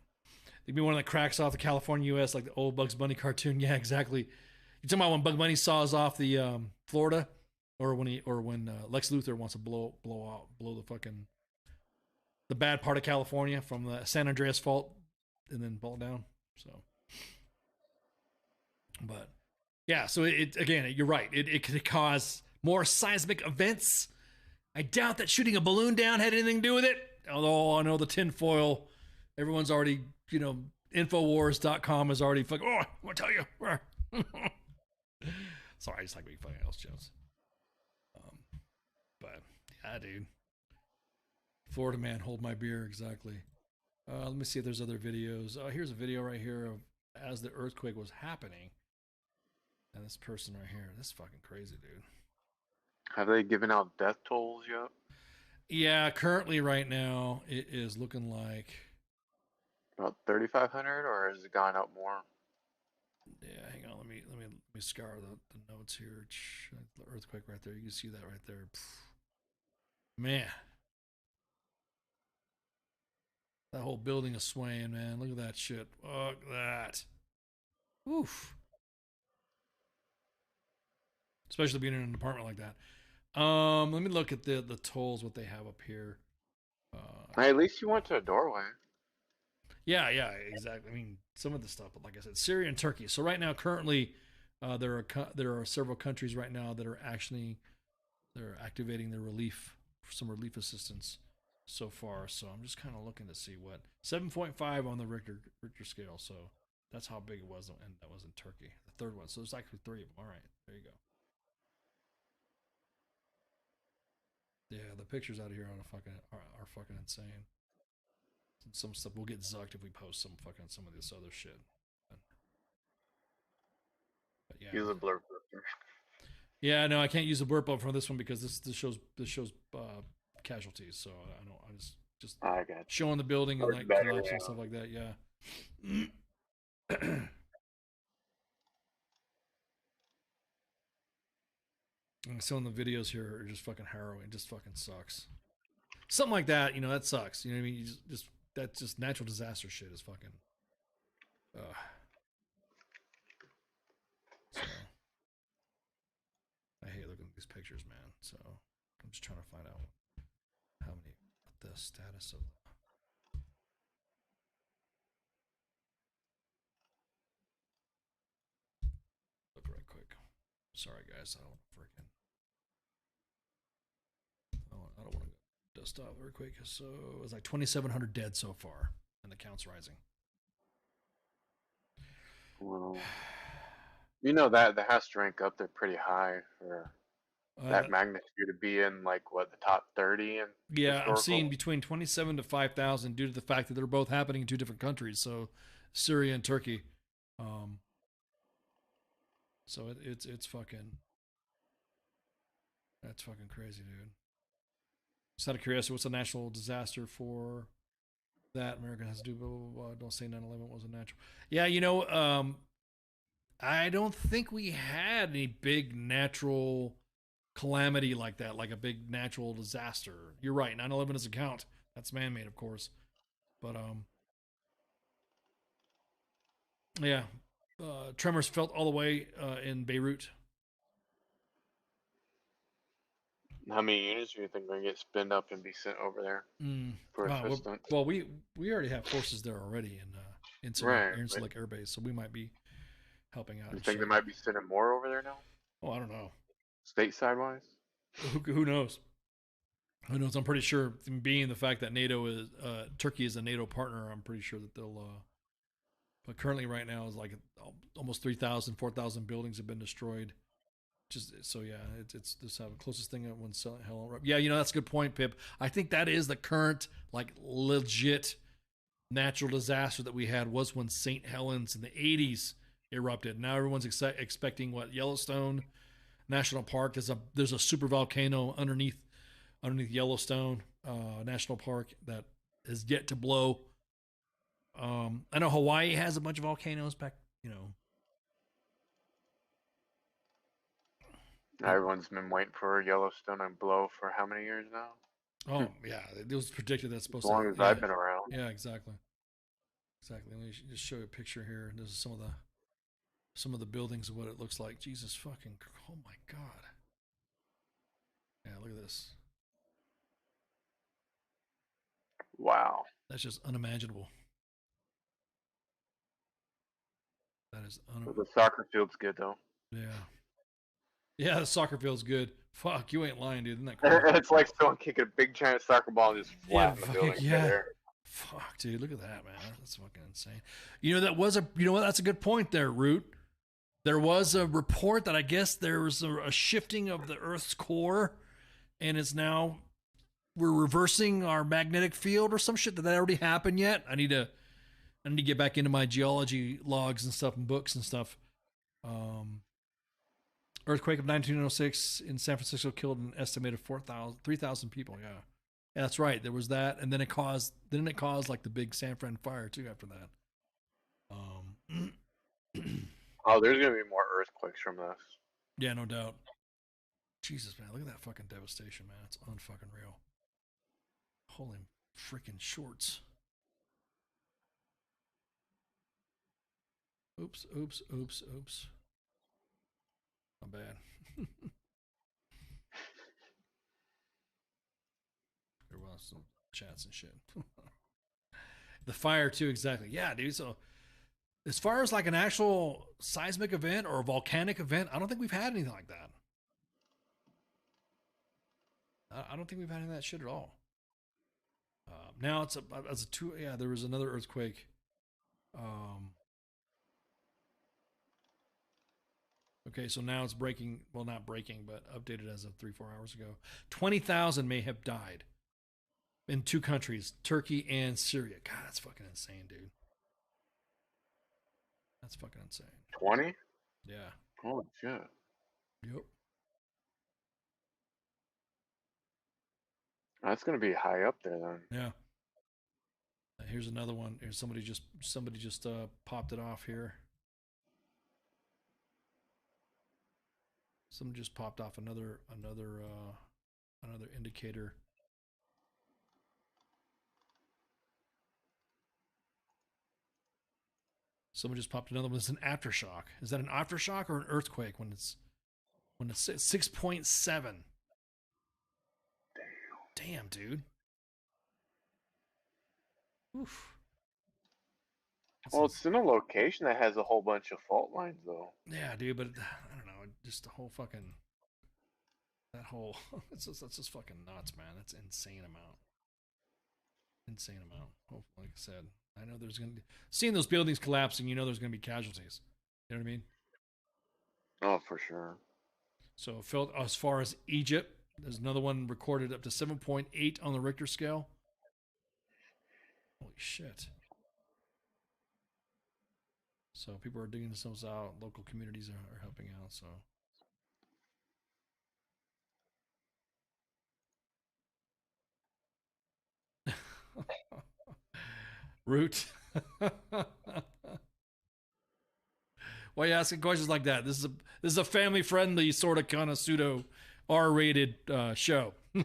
it'd be one that cracks off the California U.S. like the old Bugs Bunny cartoon. Yeah, exactly. You talking about when Bugs Bunny saws off the Florida, or when Lex Luthor wants to blow the fucking the bad part of California from the San Andreas Fault and then blow it down. So, but yeah, so it again, you're right. It could cause more seismic events. I doubt that shooting a balloon down had anything to do with it. Although I know the tinfoil. Everyone's already, Infowars.com is already fucking, I want to tell you. Sorry, I just like making funny else jokes. But, yeah, dude. Florida man, hold my beer, exactly. Let me see if there's other videos. Here's a video right here of as the earthquake was happening. And this person right here, this is fucking crazy, dude. Have they given out death tolls yet? Yeah, currently right now, it is looking like about 3,500, or has it gone up more? Yeah, hang on. Let me scour the notes here. The earthquake right there. You can see that right there. Man, that whole building is swaying, man. Look at that shit. Look at that. Oof. Especially being in an apartment like that. Let me look at the tolls. What they have up here. At least you went to a doorway. Yeah, exactly. I mean, some of the stuff, but like I said, Syria and Turkey. So right now, currently, there are several countries right now that are they're activating their some relief assistance so far. So I'm just kind of looking to see what 7.5 on the Richter scale. So that's how big it was, and that was in Turkey, the third one. So there's actually 3 of them. All right, there you go. Yeah, the pictures out of here are fucking insane. Some stuff we'll get zucked if we post some of this other shit. But yeah. Use a blur filter. Yeah, no, I can't use a blur filter for this one because this shows casualties. So I just I got showing the building and like collapse and stuff like that. Yeah. And some of the videos here are just fucking harrowing. It just fucking sucks. Something like that, that sucks. You know what I mean? That's just natural disaster shit is fucking. So I hate looking at these pictures, man. So I'm just trying to find out what the status of. Look right quick. Sorry, guys. I don't want to dust off very quick. So it was like 2,700 dead so far, and the count's rising. Well, you know that has to rank up there pretty high for that magnitude to be in like what, the top 30 and yeah, I'm seeing between 27 to 5,000 due to the fact that they're both happening in two different countries, so Syria and Turkey. So it's fucking, that's fucking crazy, dude. Just out of curiosity, what's a natural disaster for that America has to do? Blah, blah, blah. Don't say 9/11 was a natural. Yeah, you know, I don't think we had any big natural calamity like that, like a big natural disaster. You're right. 9/11 doesn't count. That's man-made, of course. But yeah, tremors felt all the way in Beirut. How many units do you think are going to get spinned up and be sent over there for assistance? Well, we already have forces there already in Select Air Base, so we might be helping out. You think they might be sending more over there now? Oh, I don't know. Stateside wise? Who knows? Who knows? I'm pretty sure, being the fact that NATO is Turkey is a NATO partner, I'm pretty sure that they'll. But currently, right now, is like almost 3,000, 4,000 buildings have been destroyed. Just so, yeah, it's this closest thing when hell. Yeah, you know, that's a good point, Pip. I think that is the current like legit natural disaster that we had was when St. Helens in the 80s erupted. Now everyone's expecting what, Yellowstone National Park. There's a super volcano underneath Yellowstone National Park that is yet to blow. I know Hawaii has a bunch of volcanoes back, you know. Everyone's been waiting for Yellowstone and blow for how many years now? Oh yeah, it was predicted that's supposed to. As long as I've been around. Yeah, exactly. Exactly. Let me just show you a picture here. This is some of the buildings of what it looks like. Jesus fucking, oh my God. Yeah, look at this. Wow. That's just unimaginable. That is The soccer field's good though. Yeah. Yeah, the soccer field's good. Fuck, you ain't lying, dude. Isn't that crazy? It's like someone kicking a big giant soccer ball and just flat in the building. Yeah. Fuck, dude, look at that, man. That's fucking insane. You know, what? That's a good point there, Root. There was a report that I guess there was a shifting of the Earth's core, and it's now we're reversing our magnetic field or some shit. Did that already happen yet? I need to get back into my geology logs and stuff and books and stuff. Earthquake of 1906 in San Francisco killed an estimated 3,000 people. Yeah. Yeah, that's right. There was that, and then it caused like the big San Fran fire too after that. Oh, there's gonna be more earthquakes from this. Yeah, no doubt. Jesus, man, look at that fucking devastation, man. It's unfucking real. Holy freaking shorts. Oops. Not bad. There was some chats and shit. The fire too, exactly. Yeah, dude. So as far as like an actual seismic event or a volcanic event, I don't think we've had anything like that. I don't think we've had any of that shit at all. Now there was another earthquake. Okay, so now it's breaking, well, not breaking, but updated as of 3-4 hours ago. 20,000 may have died in two countries, Turkey and Syria. God, that's fucking insane, dude. That's fucking insane. 20? Yeah. Holy shit. Yep. That's gonna be high up there then. Yeah. Here's another one. Here's somebody just popped it off here. Someone just popped off another indicator. Someone just popped another one. It's an aftershock. Is that an aftershock or an earthquake when it's 6.7? Damn, dude. Oof. Well, it's in a location that has a whole bunch of fault lines, though. Yeah, dude, but I don't know. just the whole fucking, that whole, that's just fucking nuts, man. That's insane amount. Hopefully, like I said, I know there's going to be, seeing those buildings collapsing, you know there's going to be casualties. You know what I mean? Oh, for sure. So it felt, as far as Egypt, there's another one recorded up to 7.8 on the Richter scale. Holy shit. So people are digging themselves out. Local communities are helping out. So Root. Why are you asking questions like that? This is a family friendly sort of kind of pseudo R-rated show. The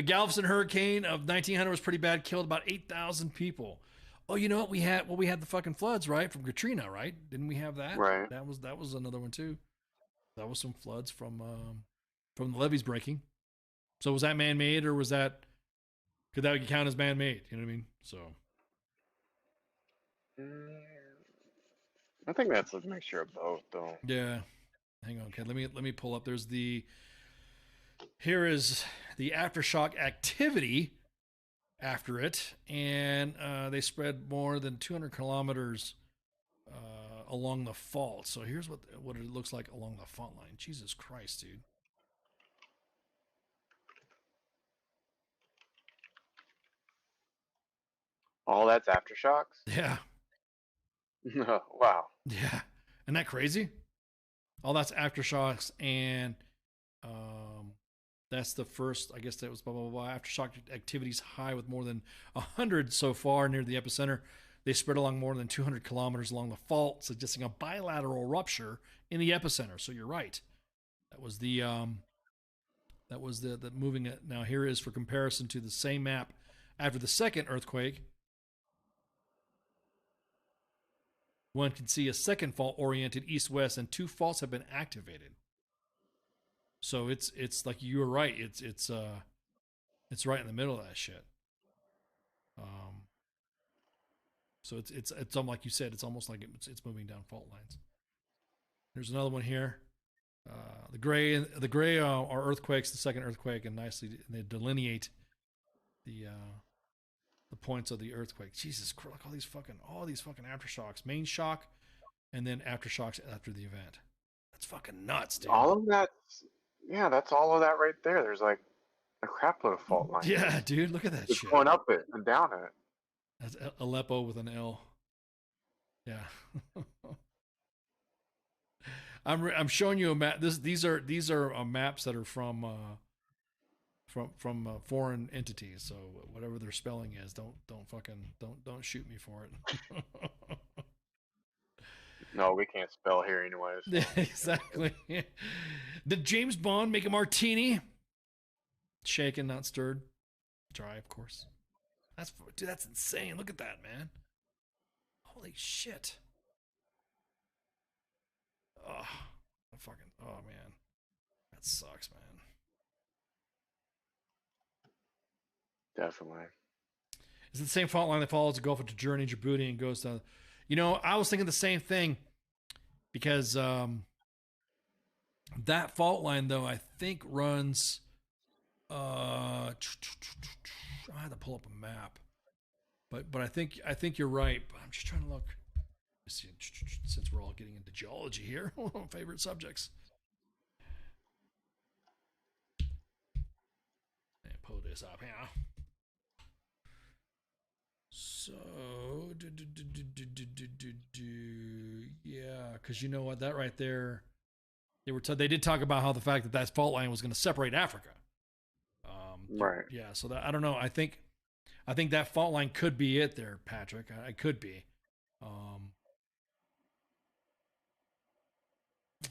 Galveston hurricane of 1900 was pretty bad. Killed about 8,000 people. Oh, you know what we had? Well, we had the fucking floods, right, from Katrina, right? Didn't we have that? Right. That was another one too. That was some floods from the levees breaking. So was that man-made, or was that, could that count as man-made? You know what I mean? So I think that's a mixture of both, though. yeah. Hang on, okay. Let me pull up. Here is the aftershock activity after it, and they spread more than 200 kilometers along the fault. So here's what it looks like along the fault line. Jesus Christ, dude. All that's aftershocks? Yeah. Wow. Yeah. Isn't that crazy? All that's aftershocks, and that's the first, I guess that was blah, blah, blah. Aftershock activities high with more than 100 so far near the epicenter. They spread along more than 200 kilometers along the fault, suggesting a bilateral rupture in the epicenter. So you're right. That was the moving it. Now here is for comparison to the same map after the second earthquake. One can see a second fault oriented east-west, and 2 faults have been activated. So it's like you were right. It's right in the middle of that shit. So it's like you said, it's almost like it's moving down fault lines. There's another one here. The gray are earthquakes, the second earthquake, and nicely they delineate the points of the earthquake. Jesus Christ, look, all these fucking aftershocks, main shock, and then aftershocks after the event. That's fucking nuts, dude. All of that, yeah, that's all of that right there. There's like a crap load of fault lines. Yeah, dude, look at that It's shit. going up it and down it. That's Aleppo with an L. Yeah. I'm showing you a map. These are maps that are from foreign entities. So whatever their spelling is, don't shoot me for it. No, we can't spell here anyways. Yeah, exactly. Did James Bond make a martini? Shaken, not stirred. Dry, of course. That's insane. Look at that, man. Holy shit. Oh man. That sucks, man. Definitely. It's the same fault line that follows the Gulf of Djibouti and Djibouti and goes to, I was thinking the same thing, because that fault line though, I think runs I had to pull up a map. But I think you're right. But I'm just trying to look. Since we're all getting into geology here, favorite subjects. And pull this up here. So, yeah, because you know what, that right there, they did talk about how the fact that fault line was going to separate Africa. Right. Yeah. So that, I don't know. I think that fault line could be it there, Patrick. It could be. I'm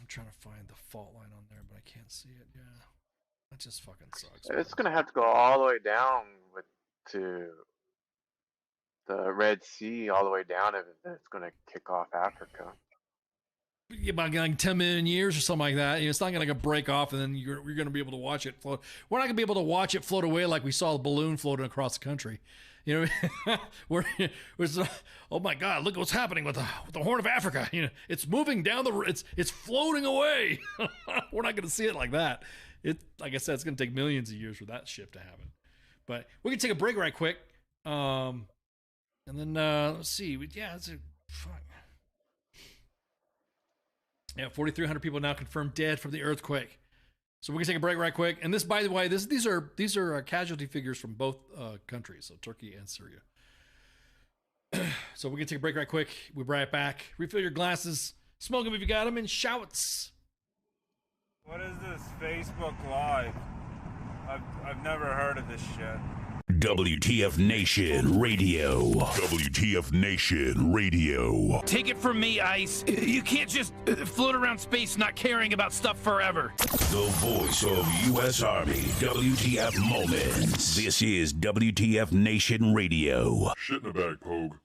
trying to find the fault line on there, but I can't see it. Yeah. That just fucking sucks. It's going to have to go all the way down to the Red Sea, all the way down if it's going to kick off Africa. About like 10 million years or something like that. It's not going to break off, and then you're going to be able to watch it float. We're not going to be able to watch it float away like we saw the balloon floating across the country. You know, oh my God, look what's happening with the Horn of Africa. You know, it's moving down it's floating away. We're not going to see it like that. Like I said, it's going to take millions of years for that shift to happen. But we can take a break right quick. And then, let's see. Fuck. Yeah, 4,300 people now confirmed dead from the earthquake. So we can take a break right quick. And this, by the way, these are casualty figures from both countries, so Turkey and Syria. So we can take a break right quick. We'll be right back. Refill your glasses. Smoke them if you got them, and shouts. What is this Facebook Live? I've never heard of this shit. WTF Nation Radio. WTF Nation Radio. Take it from me, Ice. You can't just float around space not caring about stuff forever. The voice of U.S. Army. WTF Moments. This is WTF Nation Radio. Shit in the bag, Pogue.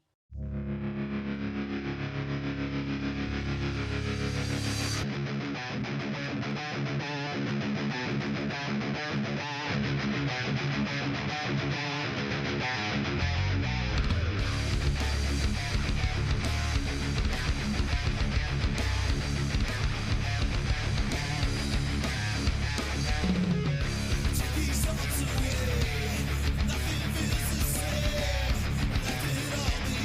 Nothing feels the same. Let it all be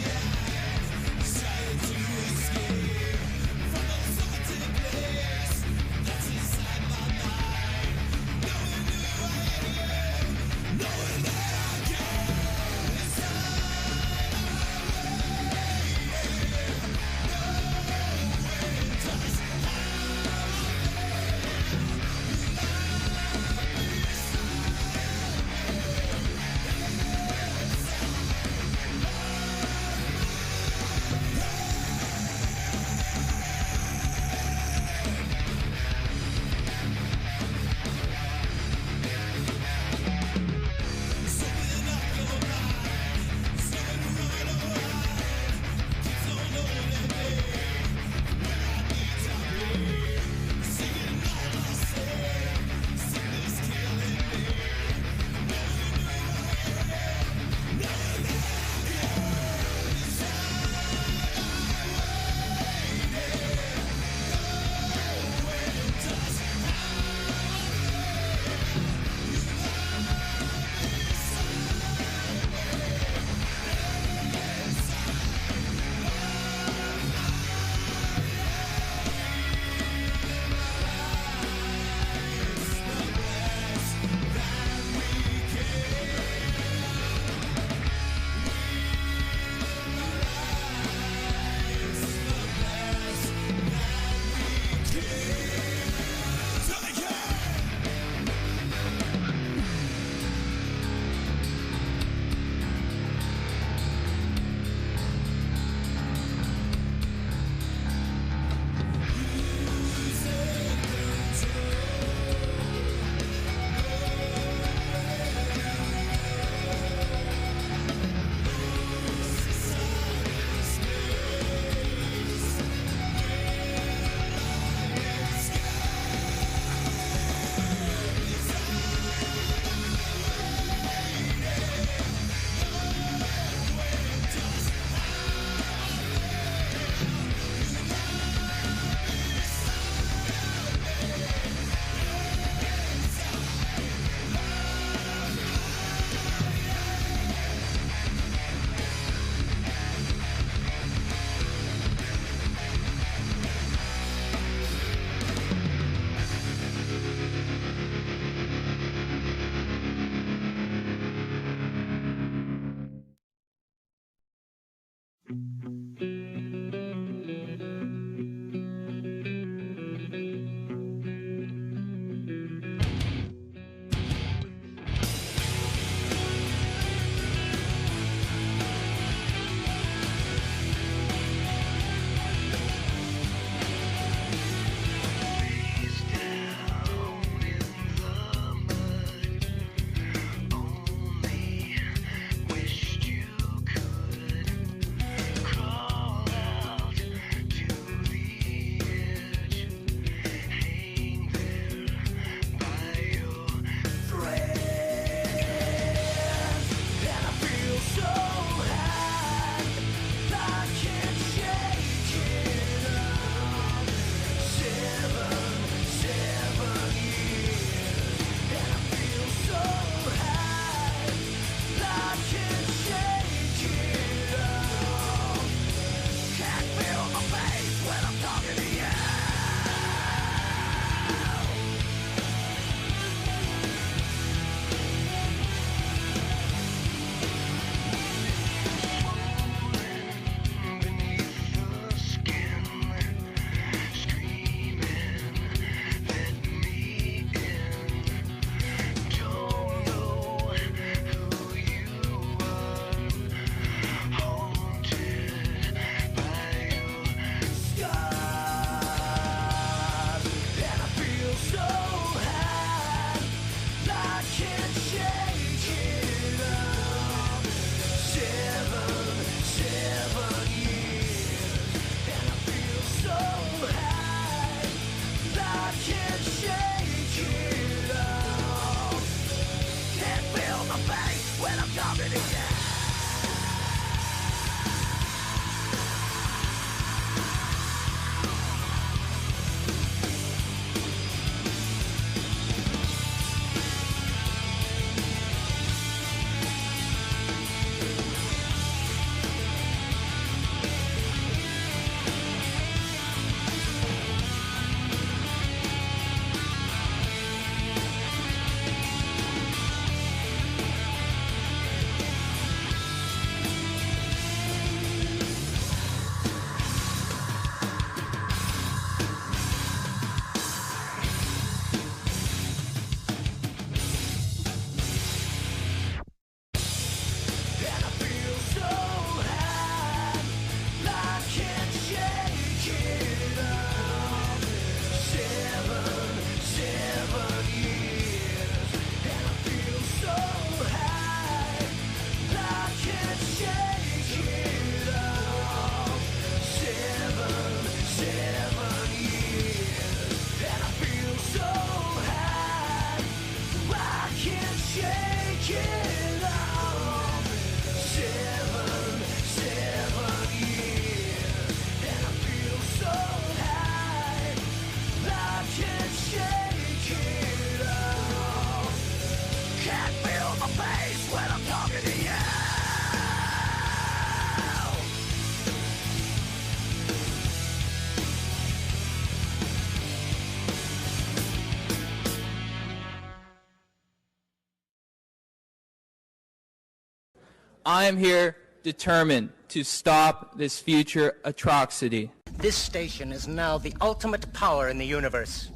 I am here determined to stop this future atrocity. This station is now the ultimate power in the universe.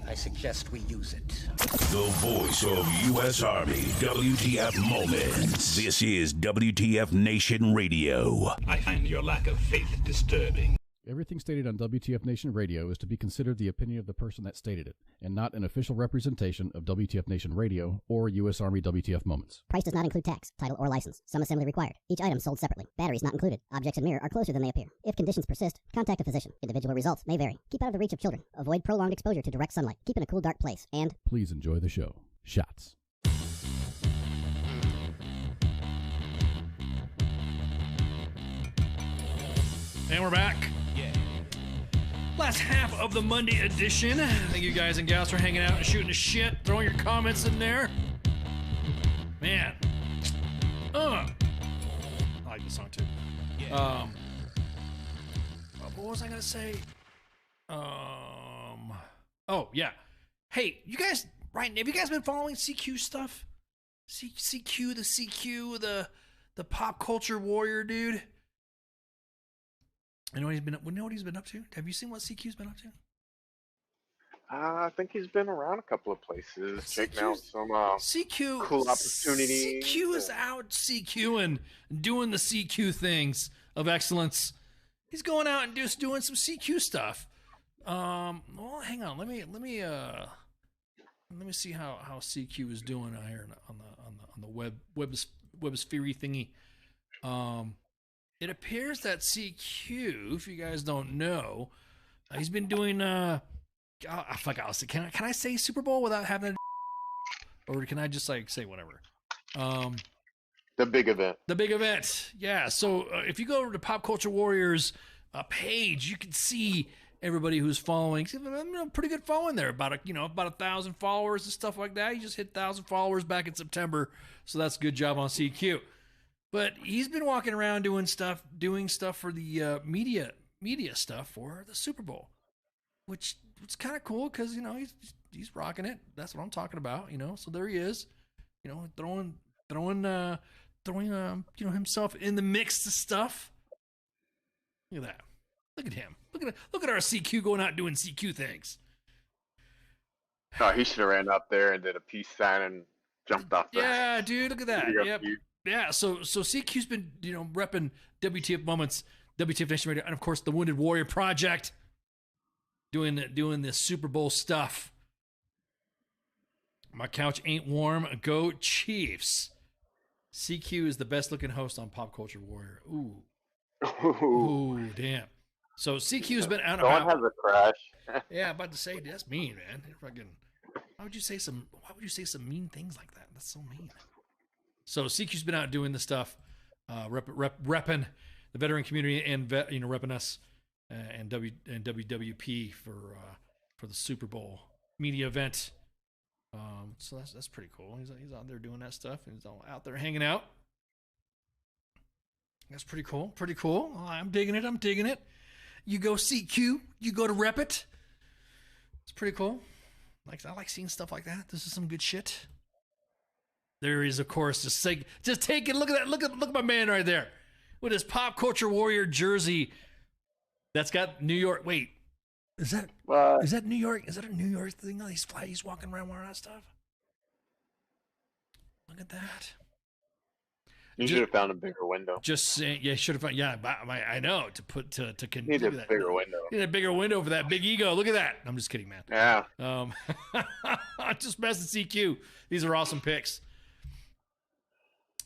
I suggest we use it. The voice of U.S. Army, WTF Moments. This is WTF Nation Radio. I find your lack of faith disturbing. Everything stated on WTF Nation Radio is to be considered the opinion of the person that stated it, and not an official representation of WTF Nation Radio or U.S. Army WTF Moments. Price does not include tax, title, or license. Some assembly required. Each item sold separately. Batteries not included. Objects in mirror are closer than they appear. If conditions persist, contact a physician. Individual results may vary. Keep out of the reach of children. Avoid prolonged exposure to direct sunlight. Keep in a cool, dark place. And please enjoy the show. Shots. And we're back. Last half of the Monday edition. Thank you guys and gals for hanging out and shooting the shit, throwing your comments in there. Man. I like this song too. What was I gonna say? Oh yeah. Hey, you guys, right? Have you guys been following CQ stuff? CQ, the pop culture warrior dude. I know what he's been up to. Have you seen what CQ's been up to? I think he's been around a couple of places, checking out some CQ cool opportunities. CQ is out CQing, doing the CQ things of excellence. He's going out and just doing some CQ stuff. Well, hang on. Let me see how CQ is doing out here on the web sphere thingy. It appears that CQ, if you guys don't know, he's been doing I forgot. Can I say Super Bowl without having or can I just like say whatever? The big event. The big event. Yeah. So if you go over to Pop Culture Warriors page, you can see everybody who's following. Pretty good following there. About 1,000 followers and stuff like that. He just hit 1,000 followers back in September, so that's a good job on CQ. But he's been walking around doing stuff for the media stuff for the Super Bowl, which it's kind of cool because he's rocking it. That's what I'm talking about. So there he is, throwing himself in the mix of stuff. Look at that. Look at him. Look at our CQ going out doing CQ things. Oh, he should have ran up there and did a peace sign and jumped off. Yeah, dude. Look at that. Yep. Yeah, so CQ's been, repping WTF Moments, WTF Nation Radio, and of course the Wounded Warrior Project, doing the Super Bowl stuff. My couch ain't warm. Go Chiefs. CQ is the best looking host on Pop Culture Warrior. Ooh, damn. So CQ's been out about. Someone has a crash. Yeah, about to say that's mean, man. Why would you say some mean things like that? That's so mean. So CQ's been out doing the stuff, repping the veteran community and repping us and WWP for the Super Bowl media event. So that's pretty cool. He's out there doing that stuff. He's all out there hanging out. That's pretty cool. Pretty cool. I'm digging it. You go CQ. You go to rep it. It's pretty cool. I like seeing stuff like that. This is some good shit. There is, of course, just take it. Look at that. Look at my man right there with his Pop Culture Warrior jersey. That's got New York. Wait, is that New York? Is that a New York thing? He's walking around wearing that stuff. Look at that. You should have found a bigger window. Just saying, yeah, should have found. Yeah, I know to need a bigger window. Need a bigger window for that big ego. Look at that. I'm just kidding, man. Yeah. Just messing CQ. These are awesome picks.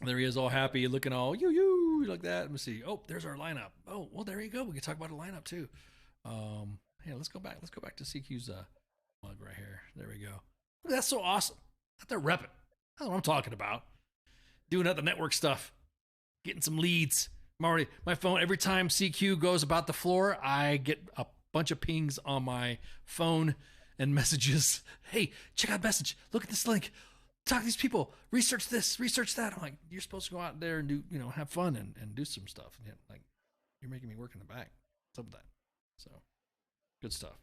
There he is, all happy, looking all you like that. Let me see. Oh, there's our lineup. Oh, well, there you go. We can talk about a lineup too. Hey, let's go back. Let's go back to CQ's mug right here. There we go. That's so awesome. They're repping. That's what I'm talking about. Doing other network stuff, getting some leads. My phone. Every time CQ goes about the floor, I get a bunch of pings on my phone and messages. Hey, check out message. Look at this link. Talk to these people, research this, research that. I'm like, you're supposed to go out there and do, have fun and do some stuff. And you're making me work in the back. What's up with that? So, good stuff.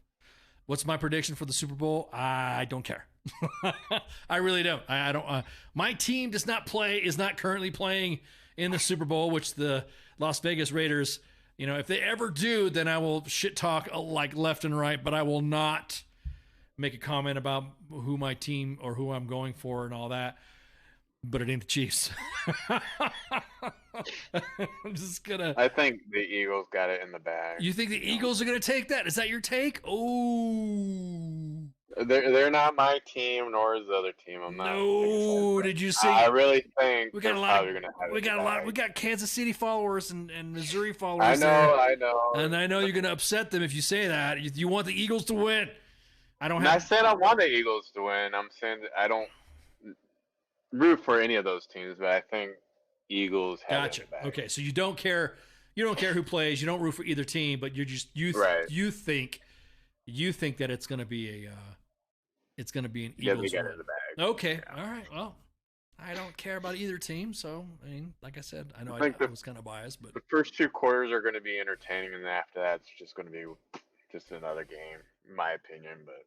What's my prediction for the Super Bowl? I don't care. I really don't. I don't. My team is not currently playing in the Super Bowl, which the Las Vegas Raiders, if they ever do, then I will shit talk like left and right, but I will not make a comment about who my team or who I'm going for and all that. But it ain't the Chiefs. I'm just gonna. I think the Eagles got it in the bag. You think the Eagles are gonna take that? Is that your take? Oh. They're not my team, nor is the other team. I'm not. No, did you see? I really think we got a lot. We got Kansas City followers and Missouri followers. I know. And I know you're gonna upset them if you say that. You want the Eagles to win. I said I want the Eagles to win. I'm saying that I don't root for any of those teams, but I think Eagles have it in the bag. Okay, so you don't care. You don't care who plays. You don't root for either team, but you think that it's gonna be an Eagles win. In the bag. Okay, all right. Well, I don't care about either team, so like I said, I know I was kind of biased, but the first 2 quarters are going to be entertaining, and then after that, it's just going to be just another game, in my opinion. But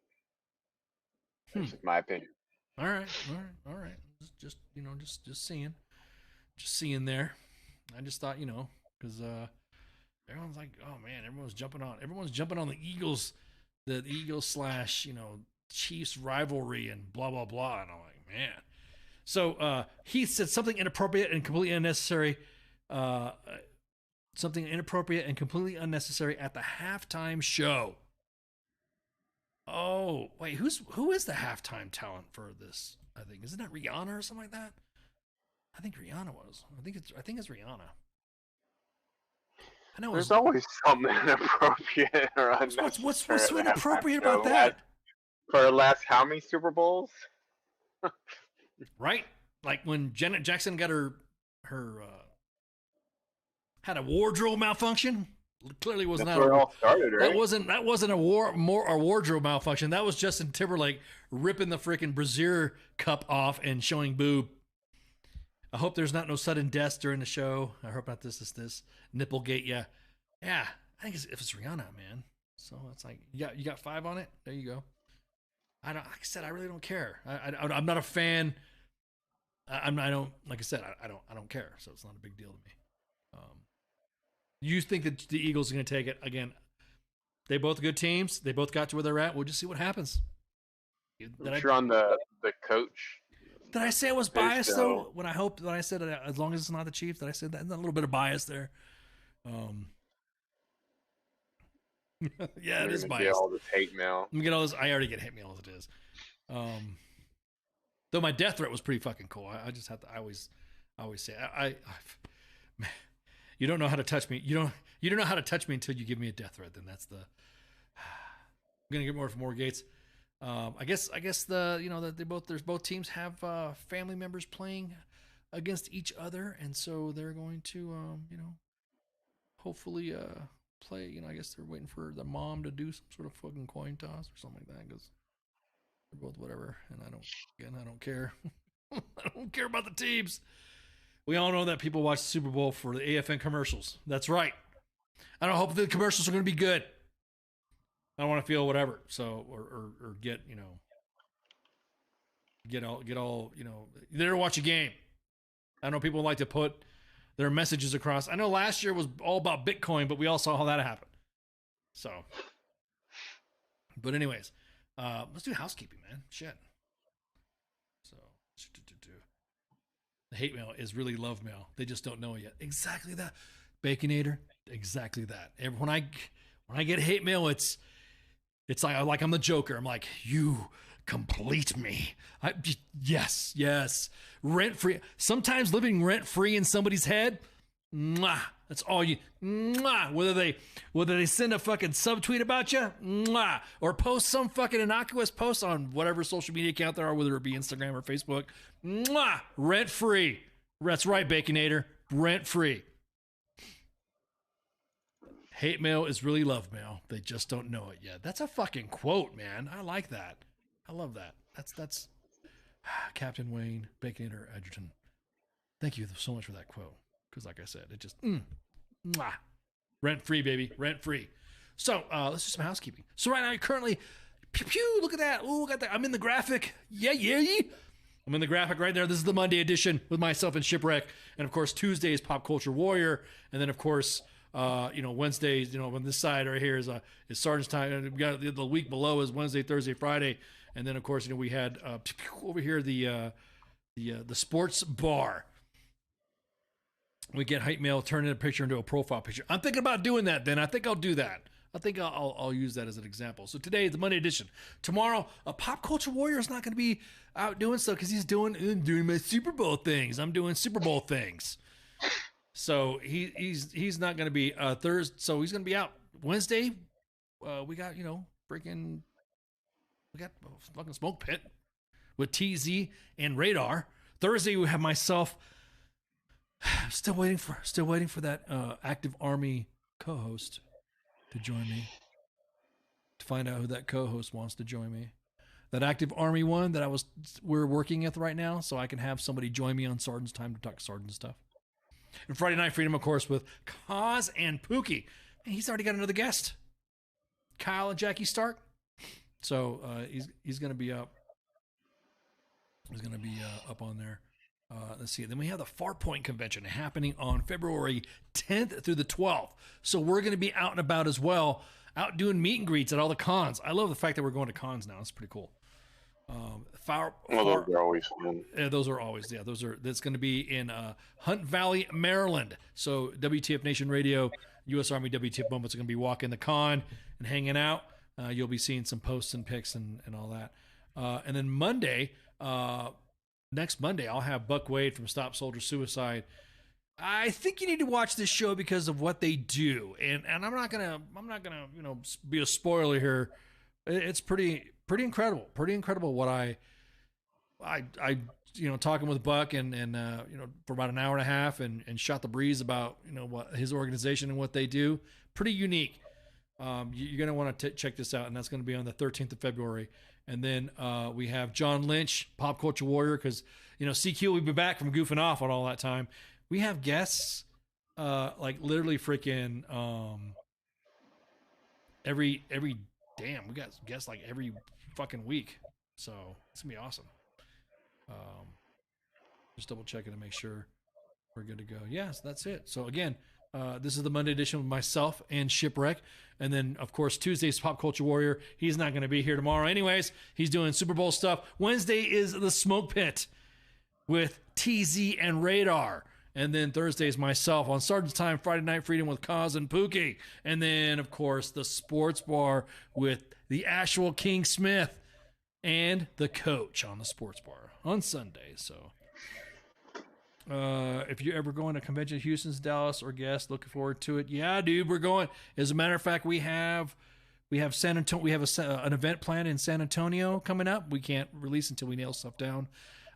it's just my opinion. All right. Just seeing there. I just thought, because everyone's like, oh man, everyone's jumping on the Eagles, the Eagles / Chiefs rivalry and blah blah blah, and I'm like, man. So he said something inappropriate and completely unnecessary. Something inappropriate and completely unnecessary at the halftime show. Oh, wait, who is the halftime talent for this? I think isn't that Rihanna or something like that? I think Rihanna was. I think it's Rihanna. I know. There's always something inappropriate or unnecessary. What's so inappropriate about that? For the last how many Super Bowls? Right, like when Janet Jackson got her had a wardrobe malfunction. Clearly was not. Where it all started, right? That wasn't a wardrobe malfunction. That was Justin Timberlake ripping the freaking brassiere cup off and showing boob. I hope there's not no sudden deaths during the show. I hope not this Nipplegate. Yeah. I think if it's Rihanna, man. So it's like you got 5 on it. There you go. Like I said, I really don't care. I'm not a fan. I don't care. So it's not a big deal to me. You think that the Eagles are going to take it again? They both good teams. They both got to where they're at. We'll just see what happens. You're on the coach. Did I say I was biased though? When I said as long as it's not the Chiefs, that I said that. A little bit of bias there. Yeah, it is biased. Get all this hate mail. I'm get all this. I already get hate mail as it is. Though my death threat was pretty fucking cool. I just have to. I always say man, you don't know how to touch me. You don't know how to touch me until you give me a death threat. Then that's the. I'm gonna get more from more Gates. I guess both teams have family members playing against each other, and so they're going to hopefully play. I guess they're waiting for the mom to do some sort of fucking coin toss or something like that because they're both whatever. And I don't care. I don't care about the teams. We all know that people watch the Super Bowl for the AFN commercials. That's right. I don't hope the commercials are going to be good. I don't want to feel whatever. So, or get, get all, they're to watch a game. I know people like to put their messages across. I know last year was all about Bitcoin, but we all saw how that happened. So, but anyways, let's do housekeeping, man. Shit. So, the hate mail is really love mail. They just don't know it yet. Exactly that. Baconator. Exactly that. When I get hate mail, it's like I'm the Joker. I'm like, you complete me. Yes. Rent free. Sometimes living rent free in somebody's head. Mwah. That's all you. Mwah. Whether they send a fucking subtweet about you, mwah, or post some fucking innocuous post on whatever social media account there are, whether it be Instagram or Facebook. Mwah. Rent free. That's right, Baconator. Rent free. Hate mail is really love mail. They just don't know it yet. That's a fucking quote, man. I like that. I love that. That's Captain Wayne, Baconator Edgerton. Thank you so much for that quote. Because like I said, it just rent free, baby. Rent free. So let's do some housekeeping. So right now, you're currently, pew, pew, look at that. Oh, look at that. I'm in the graphic. Yeah. I'm in the graphic right there. This is the Monday edition with myself and Shipwreck. And of course, Tuesday is Pop Culture Warrior. And then of course, Wednesdays, on this side right here is Sergeant's Time. And we got the week below is Wednesday, Thursday, Friday. And then of course, we had over here the sports bar. We get hype mail, turn a picture into a profile picture. I'm thinking about doing that then. I think I'll do that. I think I'll use that as an example. So today is the Monday edition. Tomorrow, a Pop Culture Warrior is not going to be out doing stuff because he's doing my Super Bowl things. I'm doing Super Bowl things. So he's not going to be Thursday. So he's going to be out Wednesday. We got fucking Smoke Pit with TZ and Radar. Thursday we have myself. Still waiting for that active Army co-host to join me, to find out who that co-host wants to join me. That active Army one that we're working with right now, so I can have somebody join me on Sergeant's Time to talk Sergeant stuff. And Friday Night Freedom, of course, with Kaz and Pookie. And he's already got another guest, Kyle and Jackie Stark. So he's going to be up. He's going to be up on there. Let's see. Then we have the Farpoint Convention happening on February 10th through the 12th. So we're going to be out and about as well, out doing meet and greets at all the cons. I love the fact that we're going to cons now. It's pretty cool. Those are always fun. Those are always, that's going to be in Hunt Valley, Maryland. So WTF Nation Radio, U.S. Army WTF Moments are going to be walking the con and hanging out. You'll be seeing some posts and pics and all that. And then next Monday, I'll have Buck Wade from Stop Soldier Suicide. I think you need to watch this show because of what they do, and I'm not gonna be a spoiler here. It's pretty incredible, what I talking with Buck and for about an hour and a half and shot the breeze about what his organization and what they do. Pretty unique. You're gonna want to check this out, and that's gonna be on the 13th of February. And then we have John Lynch, Pop Culture Warrior, because CQ will be back from goofing off on all that time. We have guests like literally freaking we got guests like every fucking week. So it's gonna be awesome. Just double checking to make sure we're good to go. Yes, that's it. So again, this is the Monday edition with myself and Shipwreck. And then, of course, Tuesday's Pop Culture Warrior. He's not going to be here tomorrow anyways. He's doing Super Bowl stuff. Wednesday is the Smoke Pit with TZ and Radar. And then Thursday is myself on Sergeant's Time, Friday Night Freedom with Kaz and Pookie. And then, of course, the Sports Bar with the actual King Smith and the Coach on the Sports Bar on Sunday. So if you're ever going to convention, Houston's, Dallas, or guest, looking forward to it. Yeah, dude, we're going. As a matter of fact, we have San Antonio. We have an event planned in San Antonio coming up. We can't release until we nail stuff down.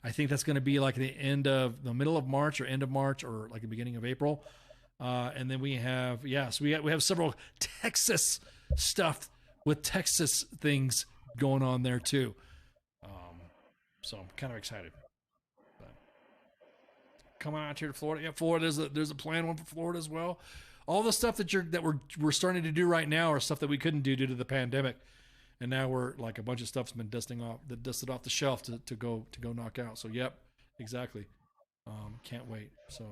I think that's going to be like the middle of March or end of March or like the beginning of April. And then we have we have several Texas stuff with Texas things going on there too. So I'm kind of excited. Coming out here to Florida. Yeah, Florida, there's a planned one for Florida as well. All the stuff that we're starting to do right now are stuff that we couldn't do due to the pandemic. And now we're like a bunch of stuff's been dusted off the shelf to go knock out. So yep, exactly. Can't wait. So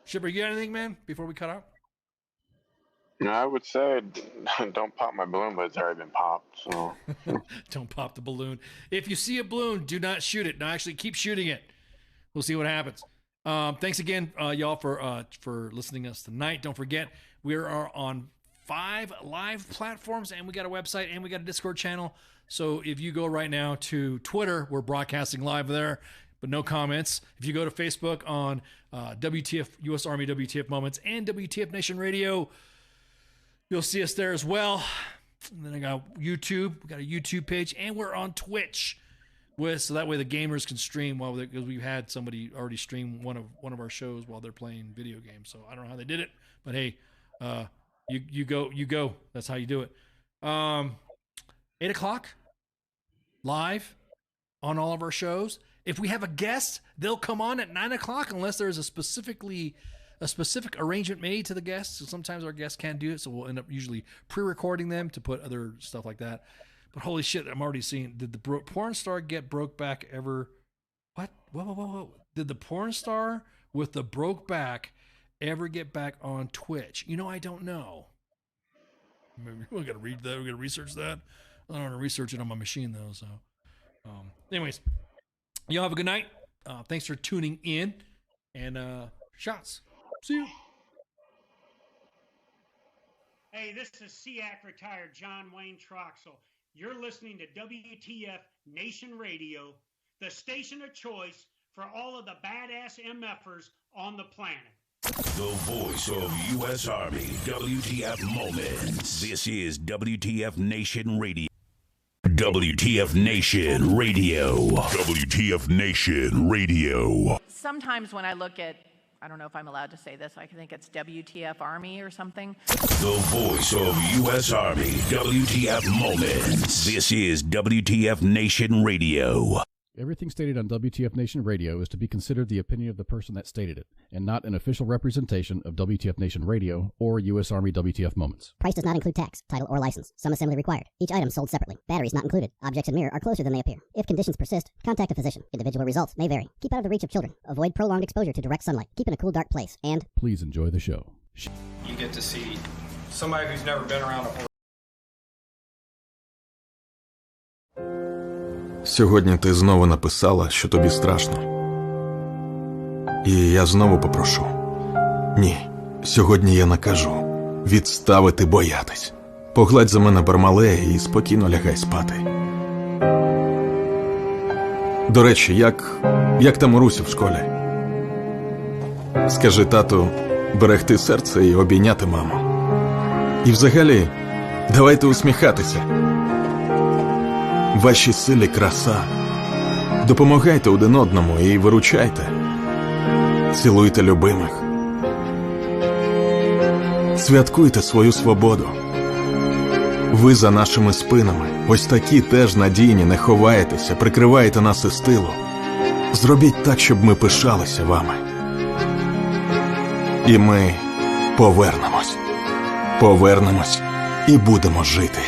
Shipper, you got anything, man, before we cut out? No, I would say don't pop my balloon, but it's already been popped. So don't pop the balloon. If you see a balloon, do not shoot it. No, actually keep shooting it. We'll see what happens. Thanks again, y'all, for listening to us tonight. Don't forget, we are on 5 live platforms, and we got a website, and we got a Discord channel. So if you go right now to Twitter, we're broadcasting live there, but no comments. If you go to Facebook on WTF U.S. Army WTF Moments and WTF Nation Radio, you'll see us there as well. And then I got YouTube. We got a YouTube page, and we're on Twitch. So that way the gamers can stream because we've had somebody already stream one of our shows while they're playing video games. So I don't know how they did it, but hey, you go. That's how you do it. 8 o'clock live on all of our shows. If we have a guest, they'll come on at 9 o'clock unless there's a specific arrangement made to the guests. So sometimes our guests can't do it, so we'll end up usually pre-recording them to put other stuff like that. But holy shit, I'm already seeing, did the porn star get Brokeback ever What? Whoa. Did the porn star with the broke back ever get back on Twitch? I don't know. We're going to read that. We're going to research that. I don't want to research it on my machine, though. So, anyways, y'all have a good night. Thanks for tuning in. And shots. See you. Hey, this is SEAC retired John Wayne Troxel. You're listening to WTF Nation Radio, the station of choice for all of the badass MFers on the planet. The voice of U.S. Army, WTF Moments. This is WTF Nation Radio. WTF Nation Radio. WTF Nation Radio. Sometimes when I look at, I don't know if I'm allowed to say this, I think it's WTF Army or something. The voice of U.S. Army, WTF Moments. This is WTF Nation Radio. Everything stated on WTF Nation Radio is to be considered the opinion of the person that stated it, and not an official representation of WTF Nation Radio or U.S. Army WTF Moments. Price does not include tax, title, or license. Some assembly required. Each item sold separately. Batteries not included. Objects in mirror are closer than they appear. If conditions persist, contact a physician. Individual results may vary. Keep out of the reach of children. Avoid prolonged exposure to direct sunlight. Keep in a cool, dark place. And please enjoy the show. You get to see somebody who's never been around a horse. Сьогодні ти знову написала, що тобі страшно. І я знову попрошу. Ні, сьогодні я накажу відставити боятись. Погладь за мене бармале і спокійно лягай спати. До речі, як там Руся в школі? Скажи тату берегти серце і обійняти маму. І взагалі, давайте усміхатися. Вашій силі краса. Допомагайте один одному і виручайте. Цілуйте любимих. Святкуйте свою свободу. Ви за нашими спинами. Ось такі теж надійні, не ховаєтеся, прикриваєте нас із тилу. Зробіть так, щоб ми пишалися вами. І ми повернемось. Повернемось і будемо жити.